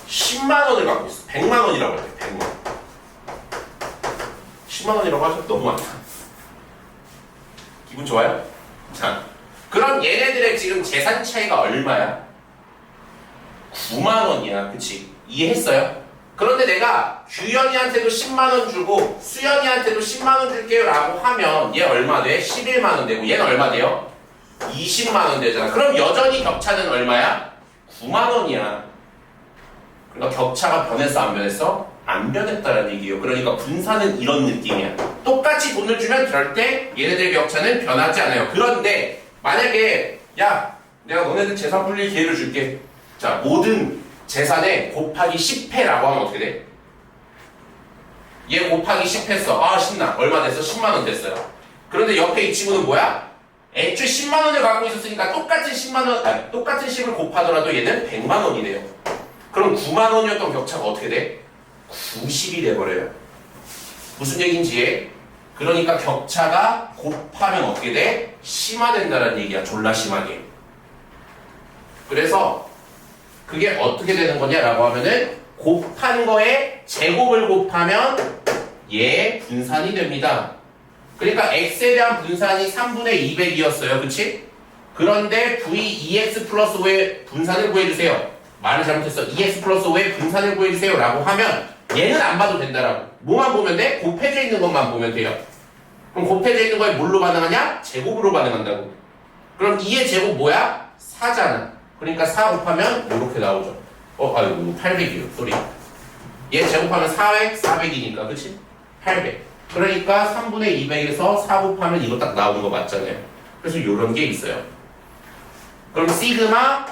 10만원을 갖고 있어. 100만원이라고 할게요. 100만. 10만원이라고 하셔도 너무 많다. 기분 좋아요? 자, 그럼 얘네들의 지금 재산 차이가 얼마야? 9만원이야. 그치? 이해했어요? 그런데 내가 규현이한테도 10만원 주고 수연이한테도 10만원 줄게요 라고 하면 얘 얼마 돼? 11만원 되고 얘는 얼마 돼요? 20만원 되잖아. 그럼 여전히 격차는 얼마야? 9만원이야. 그러니까 격차가 변했어 안 변했어? 안 변했다는 얘기예요. 그러니까 분산은 이런 느낌이야. 똑같이 돈을 주면 절대 얘네들의 격차는 변하지 않아요. 그런데 만약에 야 내가 너네들 재산 불릴 기회를 줄게. 자, 모든 재산에 곱하기 10회라고 하면 어떻게 돼? 얘 곱하기 10 했어. 아 신나. 얼마 됐어? 10만원 됐어요. 그런데 옆에 이 친구는 뭐야? 애초에 10만원을 갖고 있었으니까 똑같은 10만원, 아니, 똑같은 10을 곱하더라도 얘는 100만원이래요. 그럼 9만원이었던 격차가 어떻게 돼? 90이 돼버려요. 무슨 얘기인지 이해? 그러니까 격차가 곱하면 어떻게 돼? 심화된다는 얘기야. 졸라 심하게. 그래서 그게 어떻게 되는 거냐라고 하면은 곱한 거에 제곱을 곱하면 얘 분산이 됩니다. 그러니까 x에 대한 분산이 3분의 200이었어요. 그치? 그런데 v 2x 플러스 5의 분산을 구해주세요. 말을 잘못했어. 2x 플러스 5의 분산을 구해주세요 라고 하면 얘는 안 봐도 된다라고. 뭐만 보면 돼? 곱해져 있는 것만 보면 돼요. 그럼 곱해져 있는 거에 뭘로 반응하냐? 제곱으로 반응한다고. 그럼 2의 제곱 뭐야? 4잖아. 그러니까 4 곱하면 이렇게 나오죠. 아이고 800이요. 쏘리. 얘 제곱하면 4획 400이니까 그치? 800. 그러니까 3분의 200에서 4 곱하면 이거 딱 나오는 거 맞잖아요. 그래서 요런 게 있어요. 그럼 시그마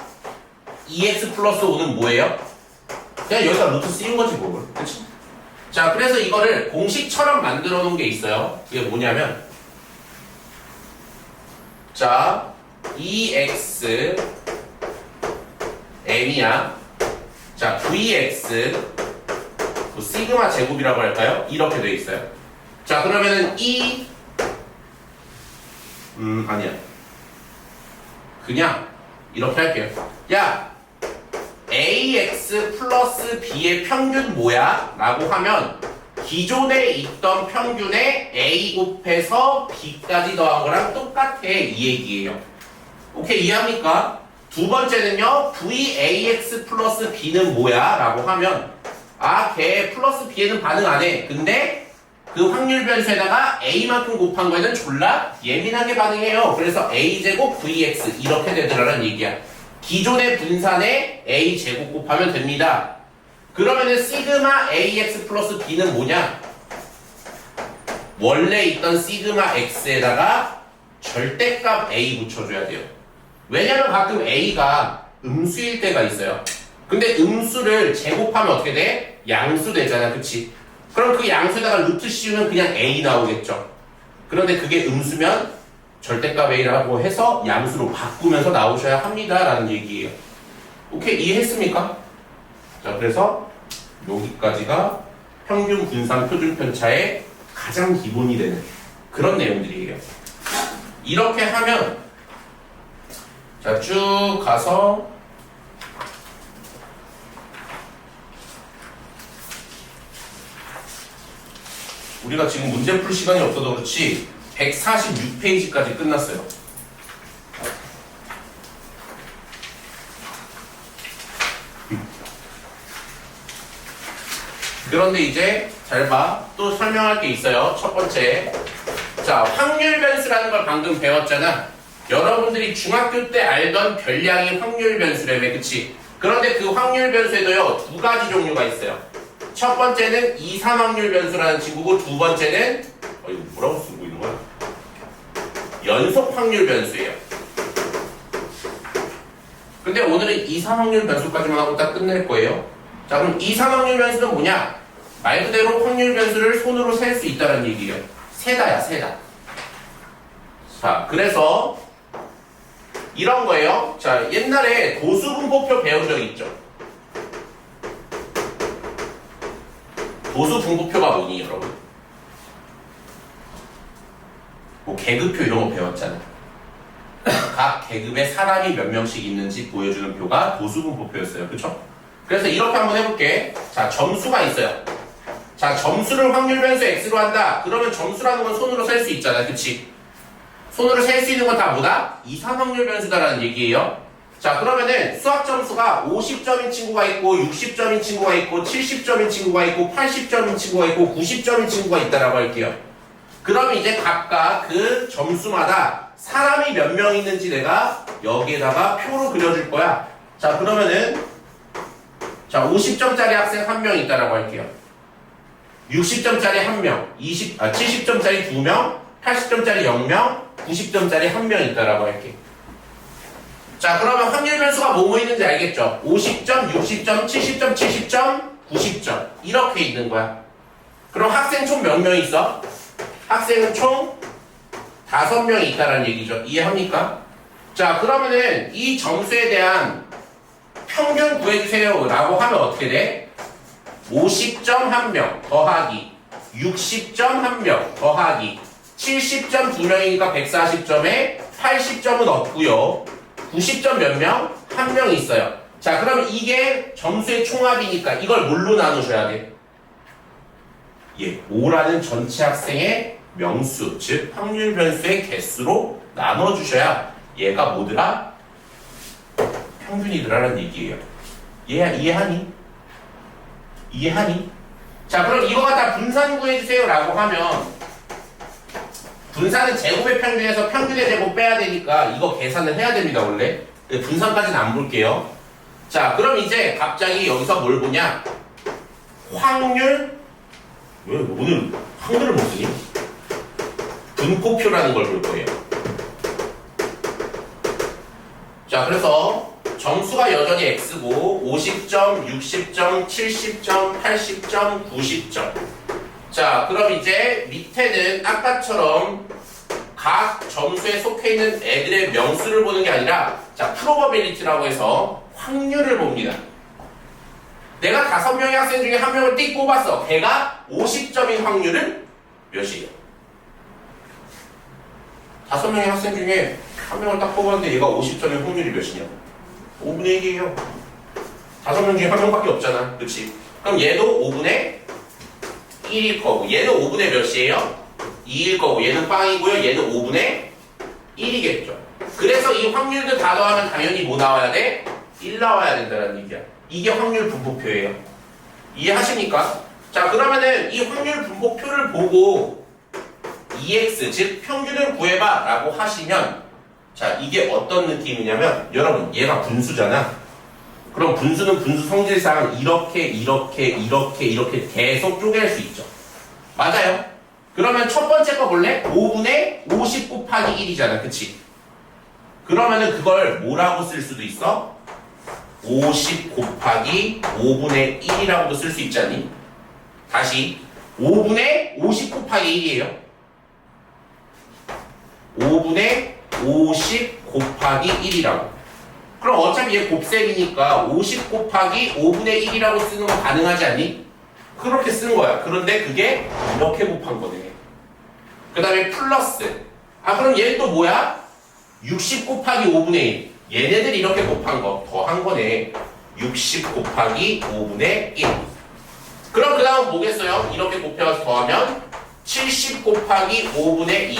2x 플러스 5는 뭐예요? 그냥 여기다 루트 씌운 거지 뭐. 그치? 자, 그래서 이거를 공식처럼 만들어 놓은 게 있어요. 이게 뭐냐면 자 2x n이야. 자 vx 시그마 제곱이라고 할까요? 이렇게 돼 있어요. 자 그러면은 아니야. 그냥 이렇게 할게요. 야 ax 플러스 b의 평균 뭐야? 라고 하면 기존에 있던 평균에 a 곱해서 b까지 더한 거랑 똑같아 이 얘기예요. 오케이 이해합니까? 두 번째는요 vax 플러스 b는 뭐야? 라고 하면 걔 플러스 b에는 반응 안 해. 근데 그 확률 변수에다가 a만큼 곱한 거에는 졸라 예민하게 반응해요. 그래서 a제곱 vx 이렇게 되더라는 얘기야. 기존의 분산에 a제곱 곱하면 됩니다. 그러면은 시그마 ax 플러스 b는 뭐냐? 원래 있던 시그마 x에다가 절대값 a 붙여줘야 돼요. 왜냐면 가끔 a가 음수일 때가 있어요. 근데 음수를 제곱하면 어떻게 돼? 양수 되잖아. 그치? 그럼 그 양수에다가 루트 씌우면 그냥 a 나오겠죠. 그런데 그게 음수면 절대값 a라고 해서 양수로 바꾸면서 나오셔야 합니다 라는 얘기예요. 오케이 이해했습니까? 자 그래서 여기까지가 평균 분산 표준 편차의 가장 기본이 되는 그런 내용들이에요. 이렇게 하면 자 쭉 가서 우리가 지금 문제 풀 시간이 없어서 그렇지 146페이지까지 끝났어요. 그런데 이제 잘 봐. 또 설명할 게 있어요. 첫 번째. 자, 확률 변수라는 걸 방금 배웠잖아. 여러분들이 중학교 때 알던 별량이 확률 변수라며, 그치? 그런데 그 확률 변수에도요, 두 가지 종류가 있어요. 첫 번째는 2, 3 확률 변수라는 친구고, 두 번째는, 이거 뭐라고 쓰고 있는 거야? 연속 확률 변수예요. 근데 오늘은 2, 3 확률 변수까지만 하고 딱 끝낼 거예요. 자, 그럼 2, 3 확률 변수는 뭐냐? 말 그대로 확률 변수를 손으로 셀 수 있다는 얘기예요. 세다야, 세다. 자, 그래서 이런 거예요. 자, 옛날에 도수분포표 배운 적 있죠? 도수분포표가 뭐니, 여러분? 뭐 계급표 이런 거 배웠잖아. 각 계급에 사람이 몇 명씩 있는지 보여주는 표가 도수분포표였어요. 그쵸? 그래서 이렇게 한번 해볼게. 자, 점수가 있어요. 자, 점수를 확률 변수 x로 한다. 그러면 점수라는 건 손으로 셀 수 있잖아. 그치? 손으로 셀 수 있는 건 다 뭐다? 2, 3 확률 변수다라는 얘기예요. 자, 그러면은 수학 점수가 50점인 친구가 있고 60점인 친구가 있고 70점인 친구가 있고 80점인 친구가 있고 90점인 친구가 있다라고 할게요. 그러면 이제 각각 그 점수마다 사람이 몇 명 있는지 내가 여기에다가 표로 그려줄 거야. 자, 그러면은 자, 50점짜리 학생 1명 있다라고 할게요. 60점짜리 1명, 70점짜리 2명, 80점짜리 0명, 90점짜리 1명 있다라고 할게. 자, 그러면 확률 변수가 뭐뭐 있는지 알겠죠? 50점, 60점, 70점, 70점, 90점 이렇게 있는 거야. 그럼 학생 총 몇 명 있어? 학생은 총 5명 있다라는 얘기죠. 이해합니까? 자, 그러면은 이 점수에 대한 평균 구해주세요 라고 하면 어떻게 돼? 50점 1명 더하기 60점 1명 더하기 70점 2명이니까 140점에 80점은 없고요. 90점 몇 명? 1명 있어요. 자, 그러면 이게 점수의 총합이니까 이걸 뭘로 나누셔야 돼? 예, 5라는 전체 학생의 명수, 즉 확률 변수의 개수로 나눠주셔야 얘가 뭐더라? 평균이더라는 얘기예요. 얘야, 이해하니? 이해하니? 자, 그럼 이거 갖다 분산 구해주세요 라고 하면 분산은 제곱의 평균에서 평균의 제곱 빼야 되니까 이거 계산을 해야 됩니다, 원래. 분산까지는 안 볼게요. 자, 그럼 이제 갑자기 여기서 뭘 보냐? 확률? 왜 오늘 확률을 못 쓰니? 분포표라는 걸 볼 거예요. 자, 그래서 점수가 여전히 X고 50점, 60점, 70점, 80점, 90점. 자, 그럼 이제 밑에는 아까처럼 각 점수에 속해 있는 애들의 명수를 보는 게 아니라 자, 프로버빌리티라고 해서 확률을 봅니다. 내가 5명의 학생 중에 1명을 띡 뽑았어. 걔가 50점인 확률은 몇이에요? 5명의 학생 중에 1명을 딱 뽑았는데 얘가 50점인 확률이 몇이냐? 5분의 1이에요. 5명 중에 1명밖에 없잖아. 그렇지? 그럼 얘도 5분의 1일 거고 얘는 5분의 몇이에요? 2일 거고 얘는 빵이고요. 얘는 5분의 1이겠죠. 그래서 이 확률들 다 더하면 당연히 뭐 나와야 돼? 1 나와야 된다는 얘기야. 이게 확률 분포표예요. 이해하십니까? 자, 그러면은 이 확률 분포표를 보고 EX, 즉 평균을 구해봐 라고 하시면 자, 이게 어떤 느낌이냐면 여러분, 얘가 분수잖아. 그럼 분수는 분수 성질상 이렇게 계속 쪼갤 수 있죠. 맞아요? 그러면 첫 번째 거 볼래? 5분의 50 곱하기 1이잖아. 그치? 그러면은 그걸 뭐라고 쓸 수도 있어? 50 곱하기 5분의 1이라고도 쓸 수 있잖니? 다시 5분의 50 곱하기 1이에요. 5분의 50 곱하기 1이라고. 그럼 어차피 얘 곱셈이니까 50 곱하기 5분의 1이라고 쓰는 거 가능하지 않니? 그렇게 쓴 거야. 그런데 그게 이렇게 곱한 거네. 그 다음에 플러스. 아, 그럼 얘는 또 뭐야? 60 곱하기 5분의 1. 얘네들 이렇게 곱한 거 더한 거네. 60 곱하기 5분의 1. 그럼 그 다음 뭐겠어요? 이렇게 곱해서 더하면 70 곱하기 5분의 2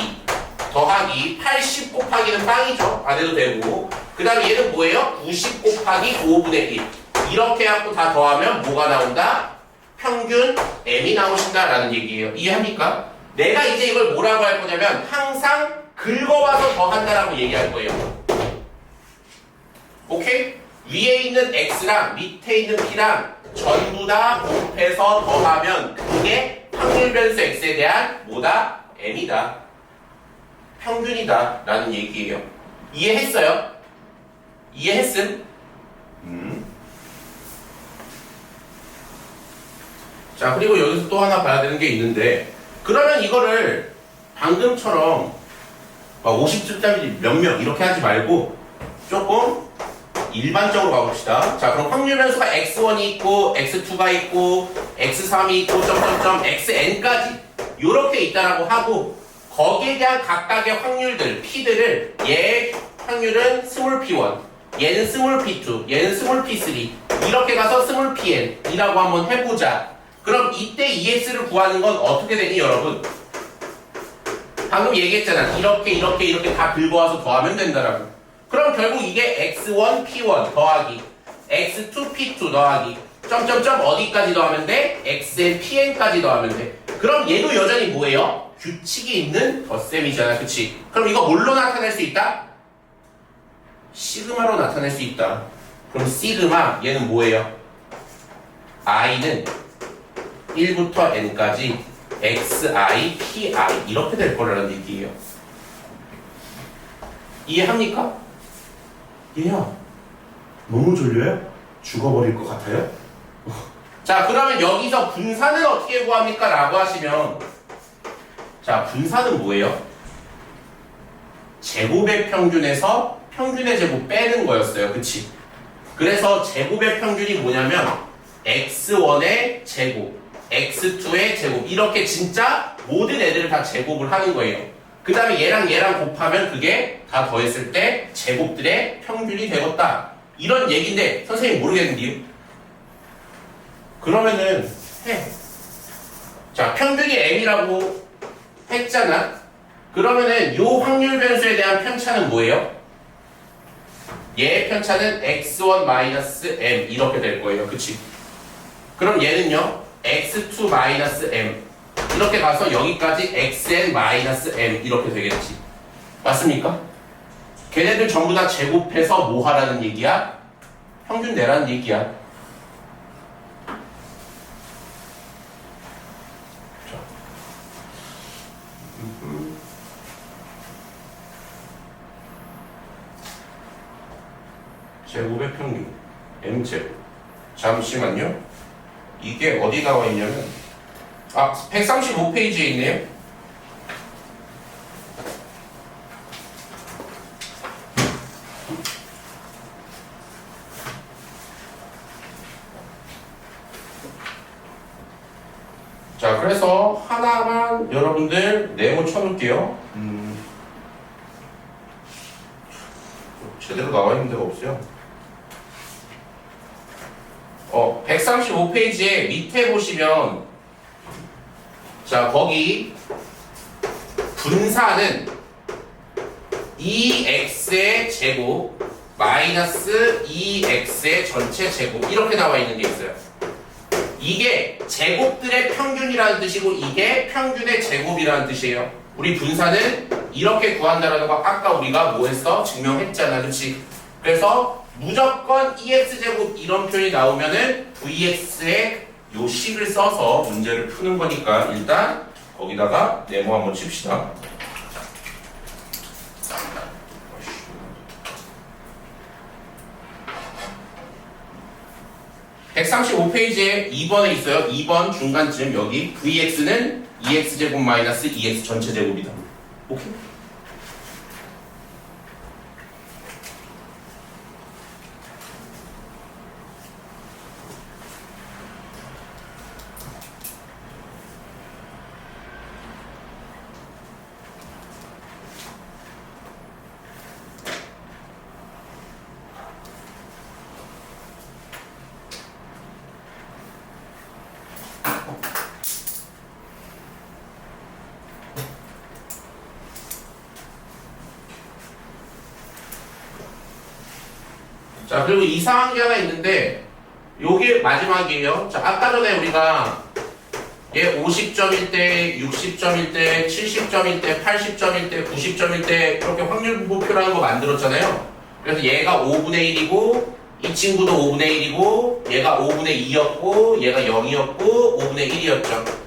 더하기 80 곱하기는 빵이죠. 안 해도 되고. 그 다음에 얘는 뭐예요? 90 곱하기 5분의 1. 이렇게 해갖고 다 더하면 뭐가 나온다? 평균 M이 나오신다라는 얘기예요. 이해합니까? 내가 이제 이걸 뭐라고 할 거냐면 항상 긁어와서 더한다라고 얘기할 거예요. 오케이? 위에 있는 X랑 밑에 있는 P랑 전부 다 곱해서 더하면 그게 확률 변수 X에 대한 뭐다? M이다. 평균이다 라는 얘기예요. 이해했어요? 이해했음? 자, 그리고 여기서 또 하나 봐야 되는 게 있는데 그러면 이거를 방금처럼 50점짜리 몇 명 이렇게 하지 말고 조금 일반적으로 가봅시다. 자, 그럼 확률 변수가 x1이 있고 x2가 있고 x3이 있고 점점점 xn까지 요렇게 있다라고 하고 거기에 대한 각각의 확률들 p들을 얘 확률은 스몰 p1 얘는 스몰 p2 얘는 스몰 p3 이렇게 가서 스몰 pn 이라고 한번 해보자. 그럼 이때 EX를 구하는 건 어떻게 되니 여러분? 방금 얘기했잖아. 이렇게 다 긁어와서 더하면 된다라고. 그럼 결국 이게 x1 p1 더하기 x2 p2 더하기 점점점 어디까지 더하면 돼? xn pn까지 더하면 돼. 그럼 얘도 여전히 뭐예요? 규칙이 있는 덧셈이잖아. 그치? 그럼 이거 뭘로 나타낼 수 있다? 시그마로 나타낼 수 있다. 그럼 시그마 얘는 뭐예요? i는 1부터 n까지 xi, pi 이렇게 될 거라는 얘기예요. 이해합니까? 얘야 너무 졸려요? 죽어버릴 것 같아요? 자, 그러면 여기서 분산은 어떻게 구합니까? 라고 하시면 자, 분산은 뭐예요? 제곱의 평균에서 평균의 제곱 빼는 거였어요. 그치? 그래서 제곱의 평균이 뭐냐면 x1의 제곱 x2의 제곱 이렇게 진짜 모든 애들을 다 제곱을 하는 거예요. 그 다음에 얘랑 곱하면 그게 다 더했을 때 제곱들의 평균이 되겠다 이런 얘기인데 선생님 모르겠는데요? 그러면은 해. 자, 평균이 m이라고 했잖아. 그러면은 요 확률 변수에 대한 편차는 뭐예요? 얘의 편차는 x1-m 이렇게 될 거예요. 그치? 그럼 얘는요 x2-m 이렇게 가서 여기까지 xn-m 이렇게 되겠지. 맞습니까? 걔네들 전부 다 제곱해서 뭐 하라는 얘기야? 평균 내라는 얘기야. 제곱의 평균 m제곱. 잠시만요. 이게 어디 나와 있냐면 135페이지에 있네요. 자, 그래서 하나만 여러분들 네모 쳐놓을게요. 제대로 나와 있는 데가 없어요. 135페이지에 밑에 보시면 자, 거기 분사는 2x의 제곱 마이너스 2x의 전체 제곱 이렇게 나와 있는 게 있어요. 이게 제곱들의 평균이라는 뜻이고 이게 평균의 제곱이라는 뜻이에요. 우리 분사는 이렇게 구한다라는 거 아까 우리가 뭐 했어? 증명했잖아. 그렇지? 그래서 무조건 2x제곱 이런 표현이 나오면은 vx의 요 식을 써서 문제를 푸는 거니까 일단 거기다가 네모 한번 칩시다. (135페이지에) 2번에 있어요. 2번 중간쯤 여기 vx는 2x제곱 마이너스 2x 전체 제곱이다. 오케이? 자, 그리고 이상한 게 하나 있는데 요게 마지막이에요. 자, 아까 전에 우리가 얘 50점일 때, 60점일 때, 70점일 때, 80점일 때, 90점일 때 그렇게 확률 분포표라는 거 만들었잖아요. 그래서 얘가 5분의 1이고 이 친구도 5분의 1이고 얘가 5분의 2였고 얘가 0이었고 5분의 1이었죠.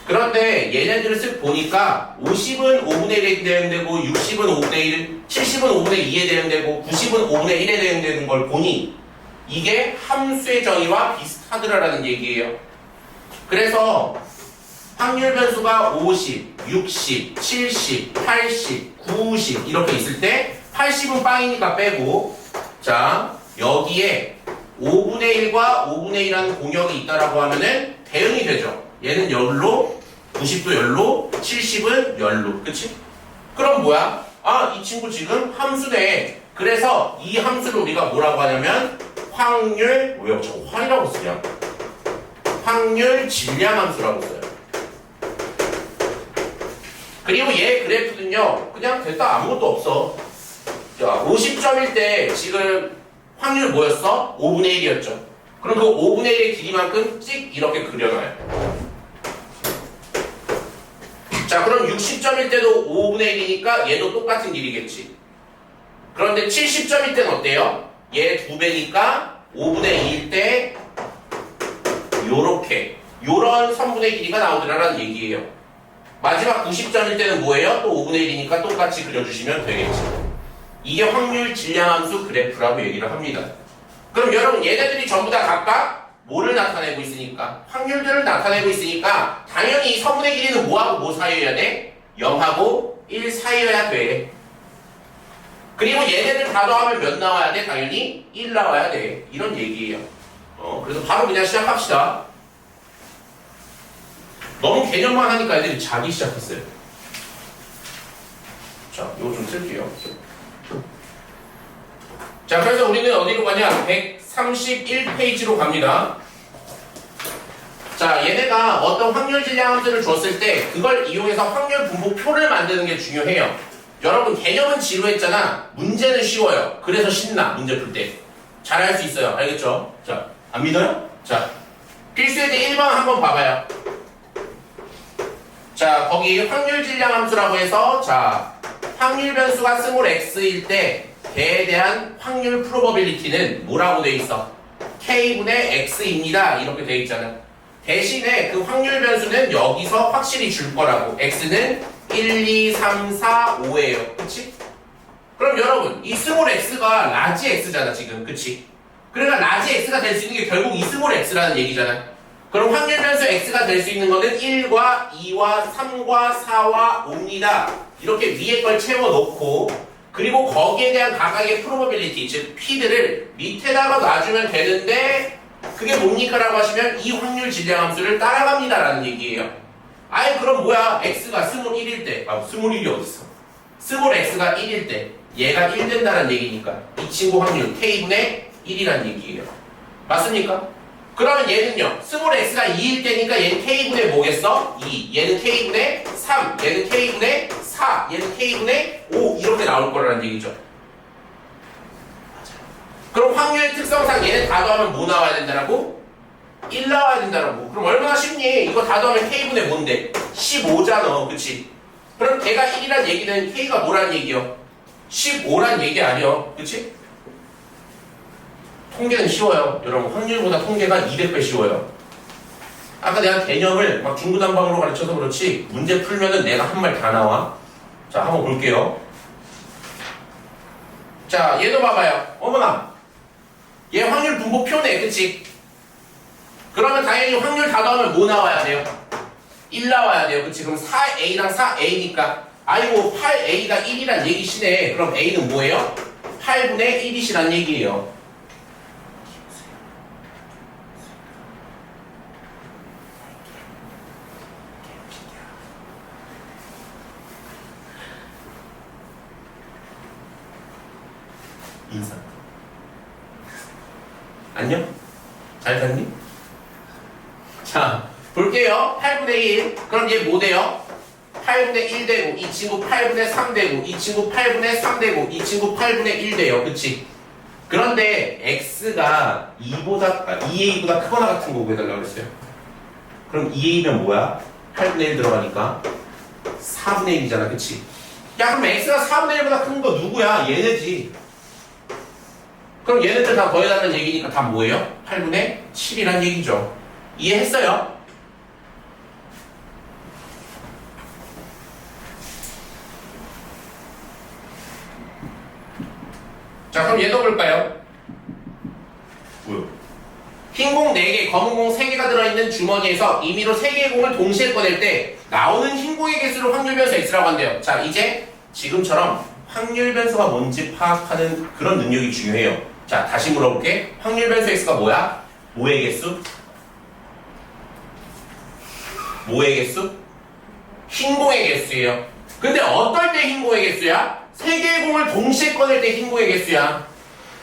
그런데 얘네들을 쓱 보니까 50은 5분의 1에 대응되고 60은 5분의 1, 70은 5분의 2에 대응되고 90은 5분의 1에 대응되는 걸 보니 이게 함수의 정의와 비슷하더라라는 얘기예요. 그래서 확률 변수가 50, 60, 70, 80, 90 이렇게 있을 때 80은 빵이니까 빼고 자 여기에 5분의 1과 5분의 1이라는 공역이 있다라고 하면은 대응이 되죠. 얘는 열로 90도 열로 70은 열로 그치? 그럼 뭐야? 아, 이 친구 지금 함수네. 그래서 이 함수를 우리가 뭐라고 하냐면 확률 왜 저거 활이라고 쓰냐? 확률 질량 함수라고 써요. 그리고 얘 그래프는요 그냥 됐다 아무것도 없어. 자 50점일 때 지금 확률 뭐였어? 5분의 1이었죠. 그럼 그 5분의 1의 길이만큼 찍 이렇게 그려놔요. 자 그럼 60점일 때도 5분의 1이니까 얘도 똑같은 길이겠지. 그런데 70점일 때는 어때요? 얘 2배니까 5분의 2일 때 요렇게 요런 선분의 길이가 나오더라라는 얘기예요. 마지막 90점일 때는 뭐예요? 또 5분의 1이니까 똑같이 그려주시면 되겠지. 이게 확률 질량함수 그래프라고 얘기를 합니다. 그럼 여러분 얘네들이 전부 다 각각 뭐를 나타내고 있으니까 확률들을 나타내고 있으니까 당연히 이 선분의 길이는 뭐하고 뭐 사이여야 돼? 0하고 1 사이여야 돼. 그리고 얘네들 다 더하면 몇 나와야 돼? 당연히 1 나와야 돼. 이런 얘기예요. 그래서 바로 그냥 시작합시다. 너무 개념만 하니까 애들이 자기 시작했어요. 자, 이거 좀 쓸게요. 자, 그래서 우리는 어디로 가냐? 131페이지로 갑니다. 자, 얘네가 어떤 확률 질량 함수를 줬을 때 그걸 이용해서 확률 분포표를 만드는 게 중요해요. 여러분 개념은 지루했잖아. 문제는 쉬워요. 그래서 신나. 문제 풀 때. 잘할 수 있어요. 알겠죠? 자, 안 믿어요? 자, 필수예제 1번 한번 봐봐요. 자, 거기 확률 질량 함수라고 해서 자, 확률 변수가 스몰 x일 때 걔에 대한 확률 프로버빌리티는 뭐라고 돼 있어? k분의 x입니다. 이렇게 돼 있잖아. 대신에 그 확률 변수는 여기서 확실히 줄 거라고. x는 1, 2, 3, 4, 5예요. 그치? 그럼 여러분 이 스몰 x가 라지 x잖아 지금. 그치? 그러니까 라지 x가 될 수 있는 게 결국 이 스몰 x라는 얘기잖아. 그럼 확률 변수 x가 될 수 있는 거는 1과 2와 3과 4와 5입니다. 이렇게 위에 걸 채워놓고 그리고 거기에 대한 각각의 프로버빌리티 즉 p들을 밑에다가 놔주면 되는데 그게 뭡니까? 라고 하시면 이 확률 질량 함수를 따라갑니다 라는 얘기예요. 아예 그럼 뭐야? x가 스몰 1일 때 스몰 1이 어딨어? 스몰 x가 1일 때 얘가 1 된다는 얘기니까 이 친구 확률 k분의 1이란 얘기예요. 맞습니까? 그러면 얘는요 스몰 x가 2일 때니까 얘는 k분의 뭐겠어? 2. 얘는 k분의 3. 얘는 k분의 4. 얘는 k분의 5 이렇게 나올 거라는 얘기죠. 그럼 확률의 특성상 얘네 다 더하면 뭐 나와야 된다라고? 1 나와야 된다라고. 그럼 얼마나 쉽니? 이거 다 더하면 k분의 뭔데? 15잖아. 그치? 그럼 걔가 1이란 얘기는 k가 뭐란 얘기요? 15란 얘기 아니요. 그치? 통계는 쉬워요. 여러분 확률보다 통계가 200배 쉬워요. 아까 내가 개념을 막 중구난방으로 가르쳐서 그렇지 문제 풀면은 내가 한 말 다 나와. 자 한번 볼게요. 자 얘도 봐봐요. 어머나 얘 확률 분포표네. 그치? 그러면 당연히 확률 다 더하면 뭐 나와야 돼요? 1 나와야 돼요. 그치? 그럼 4a랑 4a니까 아이고 8a가 1이란 얘기시네. 그럼 a는 뭐예요? 8분의 1이시란 얘기예요. 인사. 안녕? 잘 잤니? 자, 볼게요. 8분의 1. 그럼 얘 뭐 돼요? 8분의 1 되고, 이 친구 8분의 3 되고, 이 친구 8분의 3 되고, 이 친구 8분의 1 돼요. 그치? 그런데 x가 2a보다 크거나 같은 거 구해달라고 그랬어요. 그럼 2a면 뭐야? 8분의 1 들어가니까 4분의 1이잖아. 그치? 야, 그럼 x가 4분의 1보다 큰 거 누구야? 얘네지. 그럼 얘네들 다 더해달라는 얘기니까 다 뭐예요? 8분의 7이란 얘기죠. 이해했어요? 자 그럼 얘도 볼까요? 뭐요? 흰 공 4개, 검은 공 3개가 들어있는 주머니에서 임의로 3개의 공을 동시에 꺼낼 때 나오는 흰 공의 개수를 확률 변수 x라고 한대요. 자 이제 지금처럼 확률 변수가 뭔지 파악하는 그런 능력이 중요해요. 자 다시 물어볼게. 확률 변수 x가 뭐야? 뭐의 개수? 뭐의 개수? 흰 공의 개수예요. 근데 어떨 때 흰 공의 개수야? 3개의 공을 동시에 꺼낼 때 흰 공의 개수야.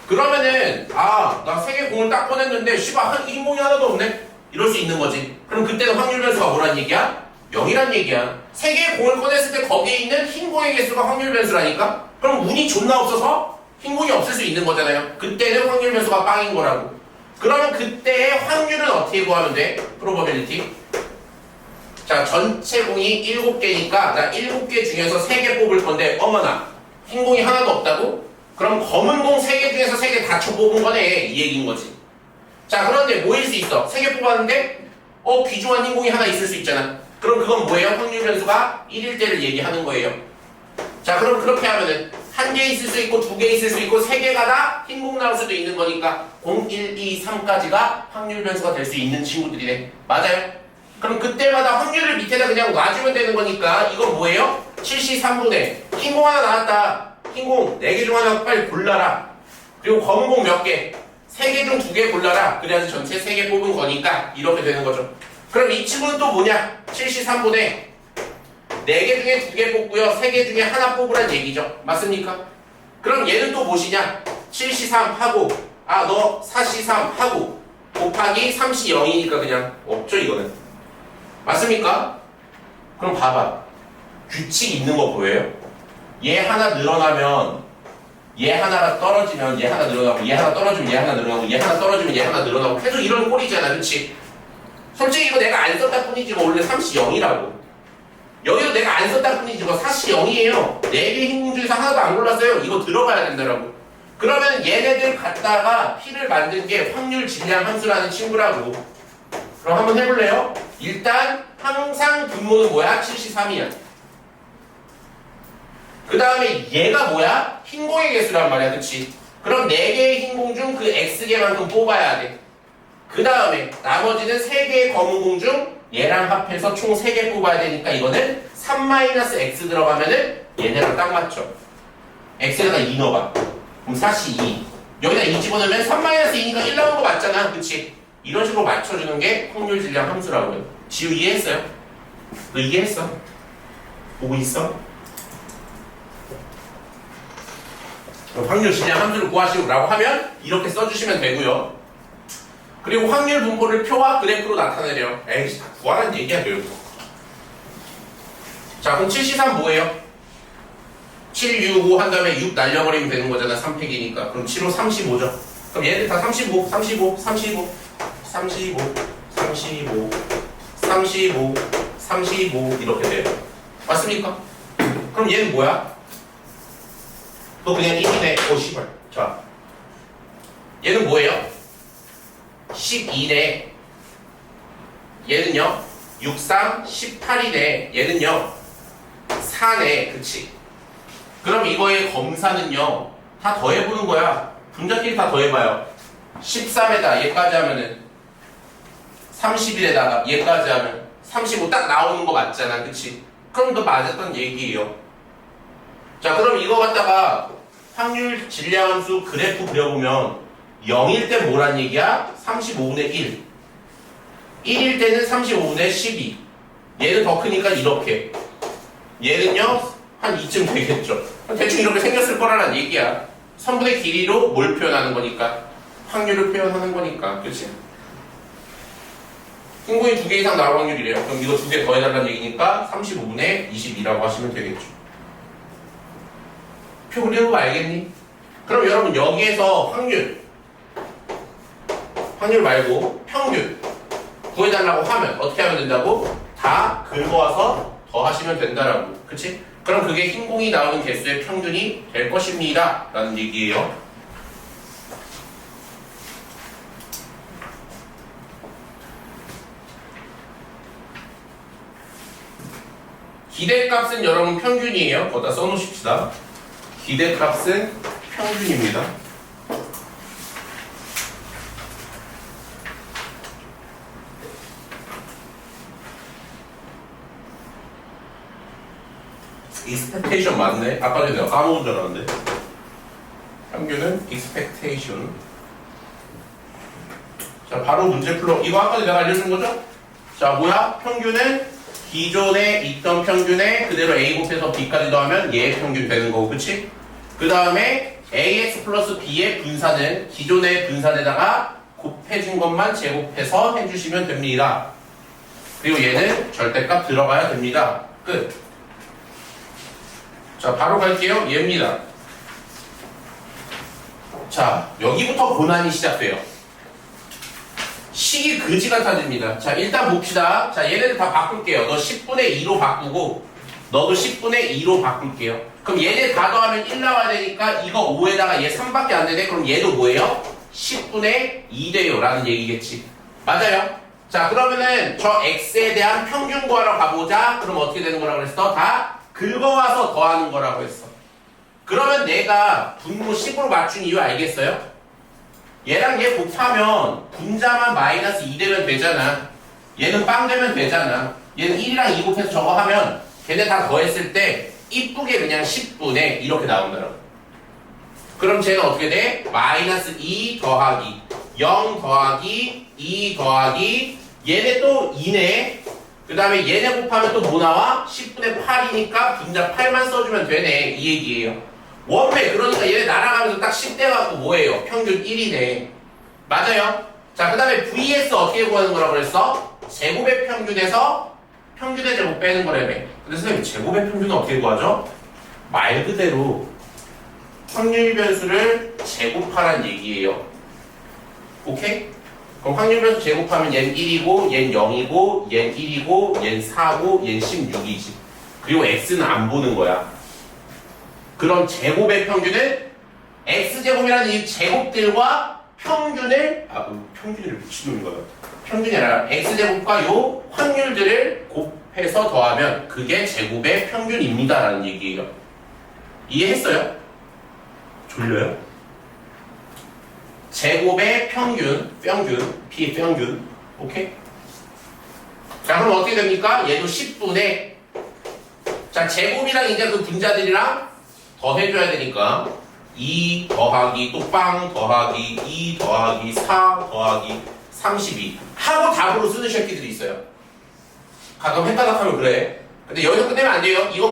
그러면은 나 3개의 공을 딱 꺼냈는데 씨발 흰 공이 하나도 없네? 이럴 수 있는 거지. 그럼 그때는 확률 변수가 뭐란 얘기야? 0이란 얘기야. 3개의 공을 꺼냈을 때 거기에 있는 흰 공의 개수가 확률 변수라니까? 그럼 운이 존나 없어서 흰 공이 없을 수 있는 거잖아요. 그때는 확률 변수가 빵인 거라고. 그러면 그때의 확률은 어떻게 구하면 돼? 프로버빌리티. 자 전체 공이 7개니까 나 7개 중에서 3개 뽑을 건데 어머나 흰 공이 하나도 없다고? 그럼 검은 공 3개 중에서 3개 다 쳐 뽑은 거네 이 얘기인 거지. 자 그런데 뭐일 수 있어? 3개 뽑았는데 귀중한 흰 공이 하나 있을 수 있잖아. 그럼 그건 뭐예요? 확률 변수가 1일 때를 얘기하는 거예요. 자 그럼 그렇게 하면은 1개 있을 수 있고 2개 있을 수 있고 3개가 다 흰 공 나올 수도 있는 거니까 0, 1, 2, 3까지가 확률 변수가 될 수 있는 친구들이네. 맞아요? 그럼 그때마다 확률을 밑에다 그냥 놔주면 되는 거니까 이건 뭐예요? 7시 3분에 흰 공 하나 나왔다. 흰 공 4개 중 하나 빨리 골라라. 그리고 검은 공 몇 개? 3개 중 2개 골라라. 그래야지 전체 3개 뽑은 거니까 이렇게 되는 거죠. 그럼 이 친구는 또 뭐냐? 7시 3분에 4개 중에 2개 뽑고요 3개 중에 하나 뽑으란 얘기죠. 맞습니까? 그럼 얘는 또 무엇이냐? 7C3 하고 너 4C3 하고 곱하기 3C 0이니까 그냥 없죠 이거는. 맞습니까? 그럼 봐봐. 규칙 있는 거 보여요? 얘 하나 늘어나면 얘 하나가 떨어지면 얘 하나 늘어나고 얘 하나 떨어지면 얘 하나 늘어나고 얘 하나 떨어지면 얘 하나 늘어나고 계속 이런 꼴이잖아. 그치? 솔직히 이거 내가 안 썼다 뿐이지 뭐 원래 3C 0이라고. 여기도 내가 안 썼다 뿐이지 뭐 4C 0이에요. 4개 행공 중에서 하나도 안 골랐어요. 이거 들어가야 된다라고. 그러면 얘네들 갖다가 P를 만든 게 확률 질량 함수라는 친구라고. 그럼 한번 해볼래요? 일단 항상 분모는 뭐야? 7C3이야. 그 다음에 얘가 뭐야? 흰공의 개수란 말이야. 그치? 그럼 4개의 흰공 중 그 X개만큼 뽑아야 돼. 그 다음에 나머지는 3개의 검은 공 중 얘랑 합해서 총 3개 뽑아야 되니까 이거는 3-X 들어가면은 얘네랑 딱 맞죠. X에다가 2 넣어봐. 그럼 4C 2. 여기다 2 집어넣으면 3-2니까 1 나온 거 맞잖아. 그치? 이런 식으로 맞춰주는 게 확률 질량 함수라고요. 지우 이해했어요? 너 이해했어? 보고 있어? 그럼 확률 질량 함수를 구하시라고 하면 이렇게 써주시면 되고요. 그리고 확률 분포를 표와 그래프로 나타내래요. 에이씨, 다 구하라는 얘기야, 결국. 자, 그럼 7C3 뭐예요? 7, 6, 5 한 다음에 6 날려버리면 되는 거잖아. 3팩이니까. 그럼 7, 5, 35죠. 그럼 얘네들 다 35, 35, 35, 35, 35, 35, 35 이렇게 돼요. 맞습니까? 그럼 얘는 뭐야? 또 그냥 1이네. 오, 씨발. 자, 얘는 뭐예요? 12네. 얘는요 63, 18이네. 얘는요 4네. 그치? 그럼 이거의 검사는요 다 더해보는 거야. 분자끼리 다 더해봐요. 13에다 얘까지 하면은 31에다가 얘까지 하면 35 딱 나오는 거 맞잖아. 그치? 그럼 너 맞았던 얘기예요. 자, 그럼 이거 갖다가 확률 질량함수 그래프 그려보면 0일 때 뭐란 얘기야? 35분의 1. 1일 때는 35분의 12. 얘는 더 크니까 이렇게. 얘는요, 한 이쯤 되겠죠. 대충 이렇게 생겼을 거라는 얘기야. 선분의 길이로 뭘 표현하는 거니까? 확률을 표현하는 거니까. 그치? 흰공이 2개 이상 나올 확률이래요. 그럼 이거 2개 더해달라는 얘기니까 35분의 22라고 하시면 되겠죠. 표 그리는 거 알겠니? 그럼 여러분 여기에서 확률 말고 평균 구해달라고 하면 어떻게 하면 된다고? 다 긁어와서 더하시면 된다라고. 그치? 그럼 그게 흰공이 나오는 개수의 평균이 될 것입니다 라는 얘기예요. 기대값은 여러분 평균이에요. 거기다 써놓으십시다. 기대값은 평균입니다. expectation 맞네. 아까 전에 내가 까먹은 줄 알았는데. 평균은 expectation. 자, 바로 문제 풀어. 이거 아까 내가 알려준 거죠? 자, 뭐야? 평균은 기존에 있던 평균에 그대로 A 곱해서 B까지 더하면 얘의 평균 되는 거고, 그치? 그 다음에 AX 플러스 B의 분산은 기존의 분산에다가 곱해준 것만 제곱해서 해주시면 됩니다. 그리고 얘는 절대값 들어가야 됩니다. 끝. 자, 바로 갈게요. 얘입니다. 자, 여기부터 고난이 시작돼요. 식이 그지 같아집니다. 자, 일단 봅시다. 자, 얘네들 다 바꿀게요. 너 10분의 2로 바꾸고 너도 10분의 2로 바꿀게요. 그럼 얘네 다 더하면 1 나와야 되니까 이거 5에다가 얘 3밖에 안 되네. 그럼 얘도 뭐예요? 10분의 2 돼요 라는 얘기겠지. 맞아요. 자, 그러면은 저 x에 대한 평균 구하러 가보자. 그럼 어떻게 되는 거라고 그랬어? 다 긁어와서 더하는 거라고 했어. 그러면 내가 분모 10으로 맞춘 이유 알겠어요? 얘랑 얘 곱하면 분자만 마이너스 2 되면 되잖아. 얘는 빵 되면 되잖아. 얘는 1이랑 2 곱해서 저거 하면 걔네 다 더했을 때 이쁘게 그냥 10분의 이렇게 나온다라고. 그럼 쟤는 어떻게 돼? 마이너스 2 더하기 0 더하기 2 더하기 얘네 또 2네. 그 다음에 얘네 곱하면 또 뭐 나와? 10분의 8이니까 분자 8만 써주면 되네 이 얘기예요. 원배 그러니까 얘네 날아가면서 딱 10대 갖고 뭐예요? 평균 1이네. 맞아요? 자, 그 다음에 vs 어떻게 구하는 거라고 그랬어? 제곱의 평균에서 평균의 제곱 빼는 거라며. 근데 선생님 제곱의 평균은 어떻게 구하죠? 말 그대로 확률 변수를 제곱하란 얘기예요. 오케이? 그럼 확률 변수 제곱하면 얘는 1이고 얘는 0이고 얘는 1이고 얘는 4고 얘는 16이지. 그리고 x는 안 보는 거야. 그럼 제곱의 평균은 x제곱이라는 이 제곱들과 평균을 평균을 미친놈인 거야. 평균이 아니라 x제곱과 요 확률들을 곱해서 더하면 그게 제곱의 평균입니다 라는 얘기예요. 이해했어요? 졸려요? 제곱의 평균 P평균 오케이? 자 그럼 어떻게 됩니까? 얘도 10분의 자 제곱이랑 이제 그 분자들이랑 더해줘야 되니까 2 더하기 또 빵 더하기 2 더하기 4 더하기 32 하고 답으로 쓰는 새끼들이 있어요. 가끔 헷갈락하면 그래. 근데 여기서 끝내면 안 돼요. 이거